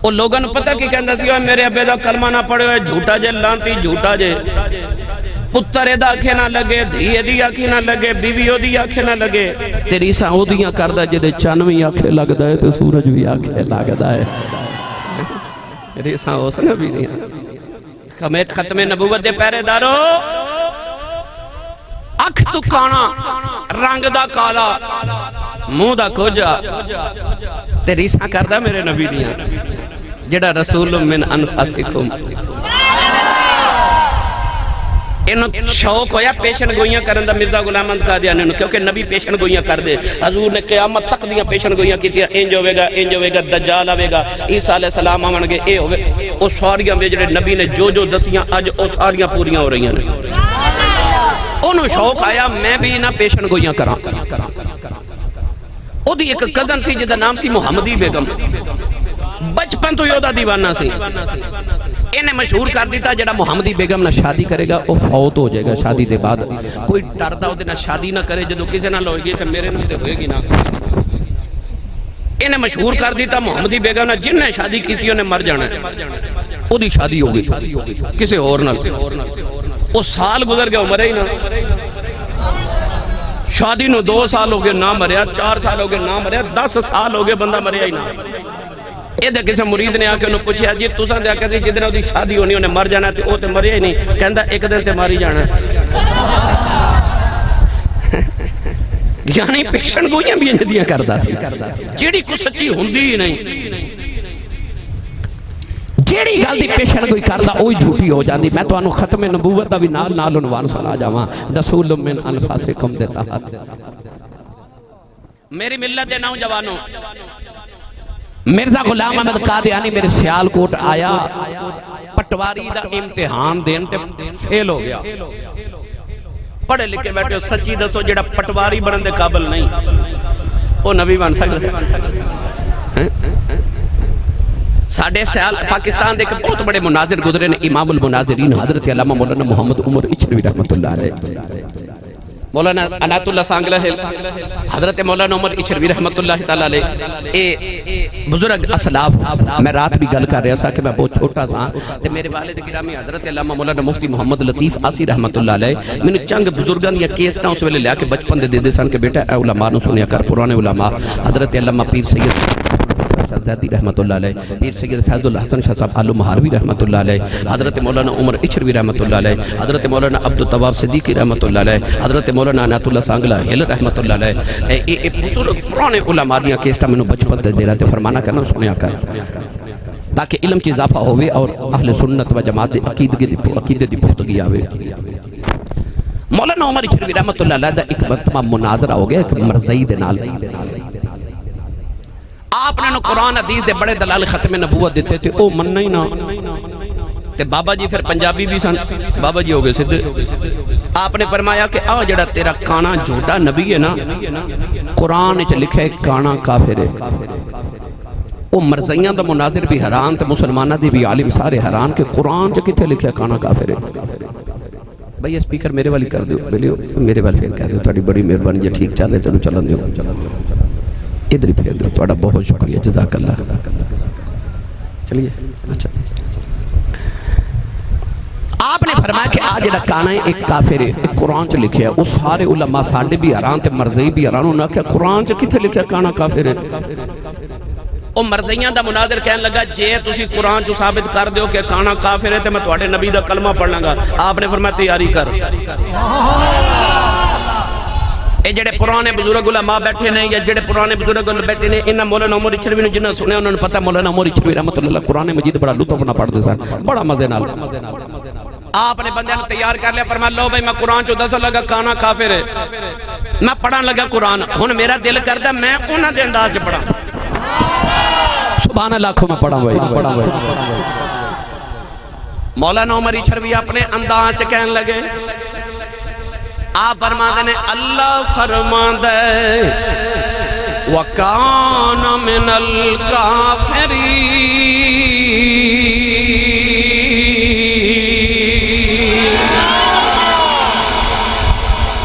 وہ لوگاں پتہ کی کہندہ سی میرے ابے دا کلمہ نہ پڑے ہوئے جھوٹا جے لانتی جھوٹا جے پتر ایدہ آنکھیں نہ لگے دھیے دی آنکھیں نہ لگے بیویوں دی آنکھیں نہ لگے تیری ساں او دیاں کردہ جدے چانویں آنکھیں لگ دائے تو سورج بھی آنکھیں لگ دائے تیری ساں ہو سنے بھی نہیں ختم نبوت دے پہرے دارو اکھ تو کانا رنگ دا کالا منہ دا کھوجا تیری ساں کردہ میرے نبی دیاں جڑا رسول من انفاسکم انہوں شوق ہویا پیشن گوئیاں کرندہ مرزا غلام احمد قادیانی نے کیونکہ نبی پیشن گوئیاں کر دے حضور نے قیامت تک دیاں پیشن گوئیاں کی تھی انج ہوئے گا دجال آوے گا عیسیٰ علیہ السلام آمن گے اے ہوئے او ساریاں میں جڑے نبی نے جو دسیاں آج او ساریاں پوریاں ہو رہی ہیں انہوں شوق آیا میں بھی نہ پیشن گوئیاں کراں او دی ایک کزن سی جدہ نام سی محمدی بیگم بچپن تو یودہ دیوانہ سی انہیں مشہور کر دیتا جڑا محمدی بیگم نہ شادی کرے گا وہ فوت ہو جائے گا شادی دے بعد کوئی ڈردہ ہوتے نہ شادی نہ کرے جدو کسے نہ لوئے گی تو میرے نہ ہوئے گی نہ انہیں مشہور کر دیتا محمدی بیگم نہ جن نے شادی کی تھی انہیں مر جانا ہے وہ دی شادی ہو گئی کسے اور نہ وہ سال گزر گیا عمرے ہی نہ شادی نو 2 سال ہو گئے نہ مریا 4 سال ہو گئے نہ مریا 10 سال ہو گئے بندہ مریا ہی نہ یہ دے کسی مرید نے آکے انہوں پوچھیا جی تو ساں دے آکے جدن ہوتی شادی ہونی انہیں مر جانا ہے تو تے مریا ہی نہیں کہندہ ایک دن تے ماری جانا ہے یعنی پیشن گوئیاں بھی انہیں دیا کردہ سی جیڑی کو سچی ہوندی ہی نہیں جیڑی گل دی پیشن گوئی کردہ اوہی جھوٹی ہو جاندی میں تو انہوں ختم نبوت دا بھی نال عنوان سنا جاواں رسول من انفاسکم دیتا ہاتھ میری ملت دے نوجوانوں مرزا غلام احمد قادیانی میرے سیال کوٹ آیا پٹواری دا امتحان دین تے فیل ہو گیا پڑھے لکھے بیٹھے سچی دسو جڑا پٹواری بنن دے قابل نہیں وہ نبی بن سکتے ساڑھے سیال پاکستان دے ایک بہت بڑے مناظر گزرے نے امام المناظرین حضرت علامہ مولانا محمد عمر اچھروی رحمت اللہ علیہ مولانا عنایت اللہ سانگلہ حضرت مولانا عمر اچھروی رحمت اللہ تعالیٰ علیہ اے بزرگ اسلاف میں رات بھی گل کر رہا سا کہ میں بہت چھوٹا سا تے میرے والد گرامی حضرت علامہ مولانا مفتی محمد لطیف آسی رحمت اللہ علیہ میں نے چنگ بزرگان یا کیس نہ اس ویلے لیا کہ بچپن دے سن کے بیٹا اے علماء نو سنیا کر پرانے علماء حضرت علامہ پیر سید زیدی رحمت اللہ علیہ پیر سید فیض الحسن شاہ صاحب آلو مہاروی رحمت اللہ علیہ حضرت مولانا عمر اچھروی رحمت اللہ علیہ حضرت مولانا عبدالطواب صدیقی رحمت اللہ علیہ حضرت مولانا عنایت اللہ سانگلہ ہل رحمت اللہ علیہ اے بزرگ پرانے علماء دیاں کیسٹا میں نے بچپن دے دینا تے فرمانا کرنا سنیا کر تاکہ علم کی اضافہ ہوئے اور اہل سنت و جماعت عقیدے دی پختگی آوے مولانا عمر اچھروی رحمت اللہ علیہ دا ایک تمام مناظرہ ہو گیا ایک مرزائی دے نال آپ نے قرآن حدیث دے بڑے دلال ختم نبوت دیتے تھے او من نہیں نا تے بابا جی پھر پنجابی بھی سن بابا جی ہو گئے سدھے آپ نے فرمایا کہ آ جڑا تیرا کانا جھوٹا نبی ہے نا قرآن چ لکھے کانا کافر ہے او مرزیاں دا مناظر بھی حیران تے مسلمانہ دی بھی عالم سارے حیران کہ قرآن چ کتے لکھے کانا کافر ہے بھئی اسپیکر میرے والی کر دیو بلیو میرے والی پھر کر دیو تھوڑی بڑی مہربانی جی ٹھیک چل رہے چلو چلن دیو ادھر ہی پھیر دو توڑا بہت شکریہ جزاک اللہ چلیے اچھا آپ نے فرمایا کہ آج جڑا کانا ہے ایک کافر ہے قرآن چ لکھیا ہے وہ سارے علماء ساڈے بھی حیران تے مرزئی بھی حیران ہونا کہ قرآن چ کتے لکھیا کانا کافر ہے وہ مرزیاں دا مناظر کہنے لگا جے تسی قرآن چ ثابت کر دیو کہ کانا کافر ہے تے میں تواڈے نبی دا کلمہ پڑھ لاں گا آپ نے فرمایا تیاری کر اے جڑے پرانے بزرگ علماء بیٹھے نے یا جڑے پرانے بزرگ بیٹھے نے انہاں مولانا عمر اچھروی نے جنہاں سنے انہوں نے پتہ مولانا عمر اچھروی رحمت اللہ قرآن مجید بڑا لطف نہ پڑھ دے سن بڑا مزے نال آپ نے بندے نے تیار کر لیا فرمایا لو بھائی میں قرآن چ دسن لگا کانا کافر ہے میں پڑھن لگا قرآن ہن میرا دل کردا میں انہاں دے انداز چ پڑھاں سبحان اللہ کو میں پڑھاں بھائی مولانا عمر اچھروی اپنے انداز چ کہن لگے آپ فرما دے اللہ فرما دے وَكَانَ مِنَ الْكَافِرِينَ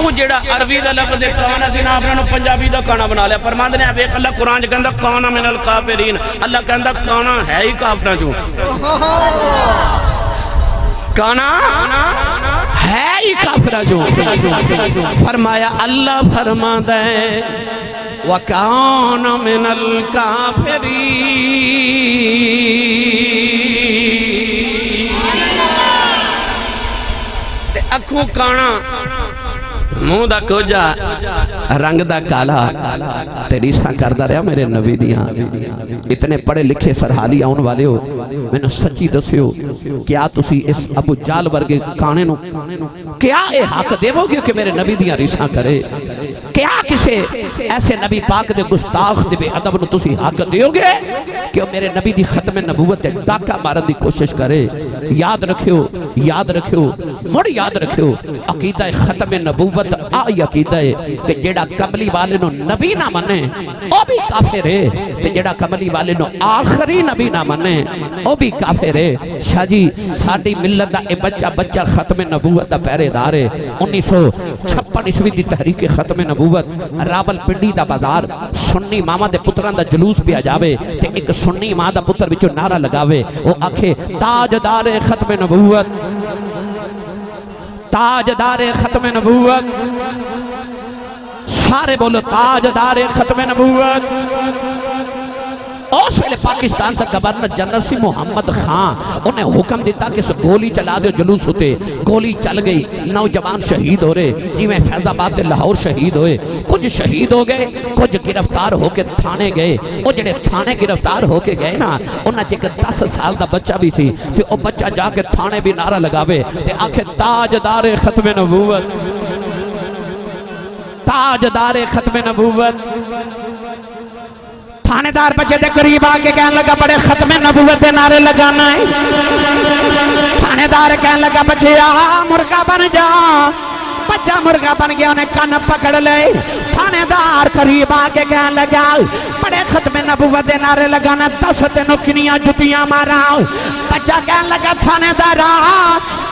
وہ جڑا عربی دا لفظ کانا سی نا اپنا پنجابی دا کانا بنا لیا فرماند نے اب ایک اللہ قرآن جو کہندہ کانا من الکافرین اللہ کہندہ کانا ہے ہی کافرہ جو کانا ہے ہی کافرہ جو فرمایا اللہ فرماند ہے وَكَانَ مِنَ الْكَافِرِينَ تے اکھوں کانا منہ دا کوجا رنگ دا کالا تیری ساں کردہ رہا میرے نبی دیاں اتنے پڑھے لکھے سرحالی آن والے ہو میں نے سچی دسے ہو کیا تسی اس ابو جال ورگے کانے نو کیا اے حق دے ہو گے کہ میرے نبی دیاں ریساں کرے کیا کسے ایسے نبی پاک دے گستاخ دے بے ادب نو تسی حق دے ہو گے کہ میرے نبی دی ختم نبوت دے ڈاکہ مارن دی کوشش کرے یاد رکھیو مڑ یاد رکھیو عقیدہ ختم نبوت آئی عقیدہ ہے کہ جیڑا کملی والے نو نبی نہ منے او بھی کافر ہے کہ جیڑا کملی والے نو آخری نبی نہ منے او بھی کافر ہے شاہ جی ساڑی ملت دا اے بچہ ختم نبوت دا پہرے دار ہے 1956 عیسوی دی تحریک ختم نبوت راول پنڈی دا بازار سنی ماما دے پتران دا جلوس پہ جاوے تے ایک سنی ماں دا پتر بچو نعرہ لگاوے وہ آکھے تاجدار ختم نبوت تاجدار ختم نبوت سارے بولو تاجدار ختم نبوت اس ویلے پاکستان سے گورنر جنرل سی محمد خان انہیں حکم دیتا کہ گولی چلا دے جلوس ہوتے گولی چل گئی نوجوان شہید ہو رہے جی میں فیض آباد لاہور شہید ہوئے کچھ شہید ہو گئے کچھ گرفتار ہو کے تھانے گئے وہ جڑے تھانے گرفتار ہو کے گئے نا انہیں جے کہ 10 سال دا بچہ بھی سی کہ وہ بچہ جا کے تھانے بھی نعرہ لگاوے تے آکھے تاجدار ختم نبوت تاجدار ختم نبوت تھانے دار بچے دے قریب آگے کہنے لگا بڑے ختم نبوت دے نعرے لگانا ہے تھانے دار کہنے لگا بچے مرغا بن جا بچہ مرغا بن گیا انہیں کان پکڑ لے تھانے دار قریب آگے کہنے لگا بڑے ختم نبوت دے نعرے لگانا 10 تینوں کنیاں جتیاں مارا بچہ کہنے لگا تھانے دار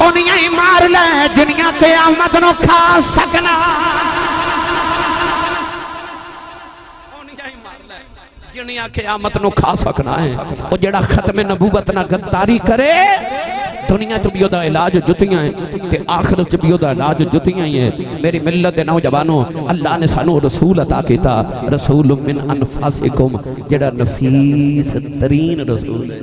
انہیں ہی مار لے جنیاں قیامت نو کھا سکنا جنیاں قیامت نو کھا سکنا ہے وہ جڑا ختم نبوت نہ غداری کرے دنیا تو بیو دا علاج جتیاں ہیں کہ آخرت تو بیو دا علاج جتیاں ہیں میری ملت دے نوجوانوں اللہ نے سانو رسول عطا کیتا رسول من انفاسکم جڑا نفیس ترین رسول ہے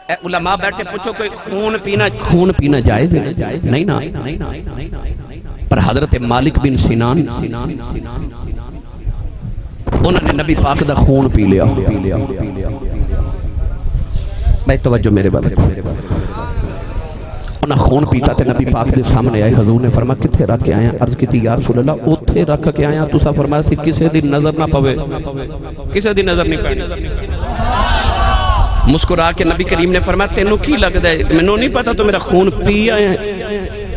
اے علماء بیٹھے پوچھو کوئی خون پینا جائز ہے نہیں نا پر حضرت مالک بن سنان انہوں نے نبی پاک دا خون پی لیا بھائی توجہ میرے بابے انہوں خون پیتا تھے نبی پاک دے سامنے آئے حضور نے فرمایا کتھے رکھ کے آیا عرض کی تھی یا رسول اللہ اتھے رکھ کے آیا تو سا فرمایا سی کسے دی نظر نہ پوے کسے دی نظر نہیں پڑی مسکرا کے نبی کریم نے فرمایا تینوں کی لگ دے میں نو نہیں پتا تو میرا خون پی آئے ہیں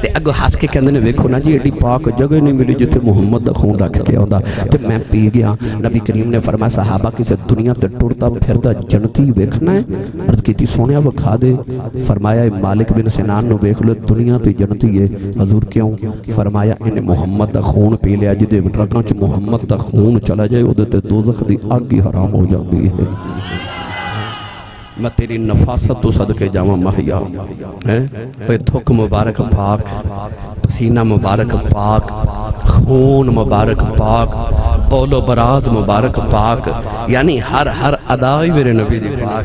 تے اگو ہاس کے کہندے نے ویکھو نا جی ایڈی پاک جگہ نہیں ملی جتھے محمد دا خون رکھ کے آندا تے میں پی گیا نبی کریم نے فرمایا صحابہ کسے دنیا تے ٹردا پھردا جنتی ویکھنا ہے عرض کیتی سونیا وکھا دے فرمایا مالک بن سنان نو ویکھ لو دنیا تے جنتی ہے حضور کیوں فرمایا انہیں محمد دا خون پی لیا جدے رگاں چ محمد دا خون چلا جائے اودے تے دوزخ دی اگ ہی حرام ہو جاندی ہے میں تیری نفاست تو صدقے جاواں محیا اے تھک مبارک پاک پسینہ مبارک پاک خون مبارک پاک بول و براز مبارک پاک یعنی ہر ادائی میرے نبی دی پاک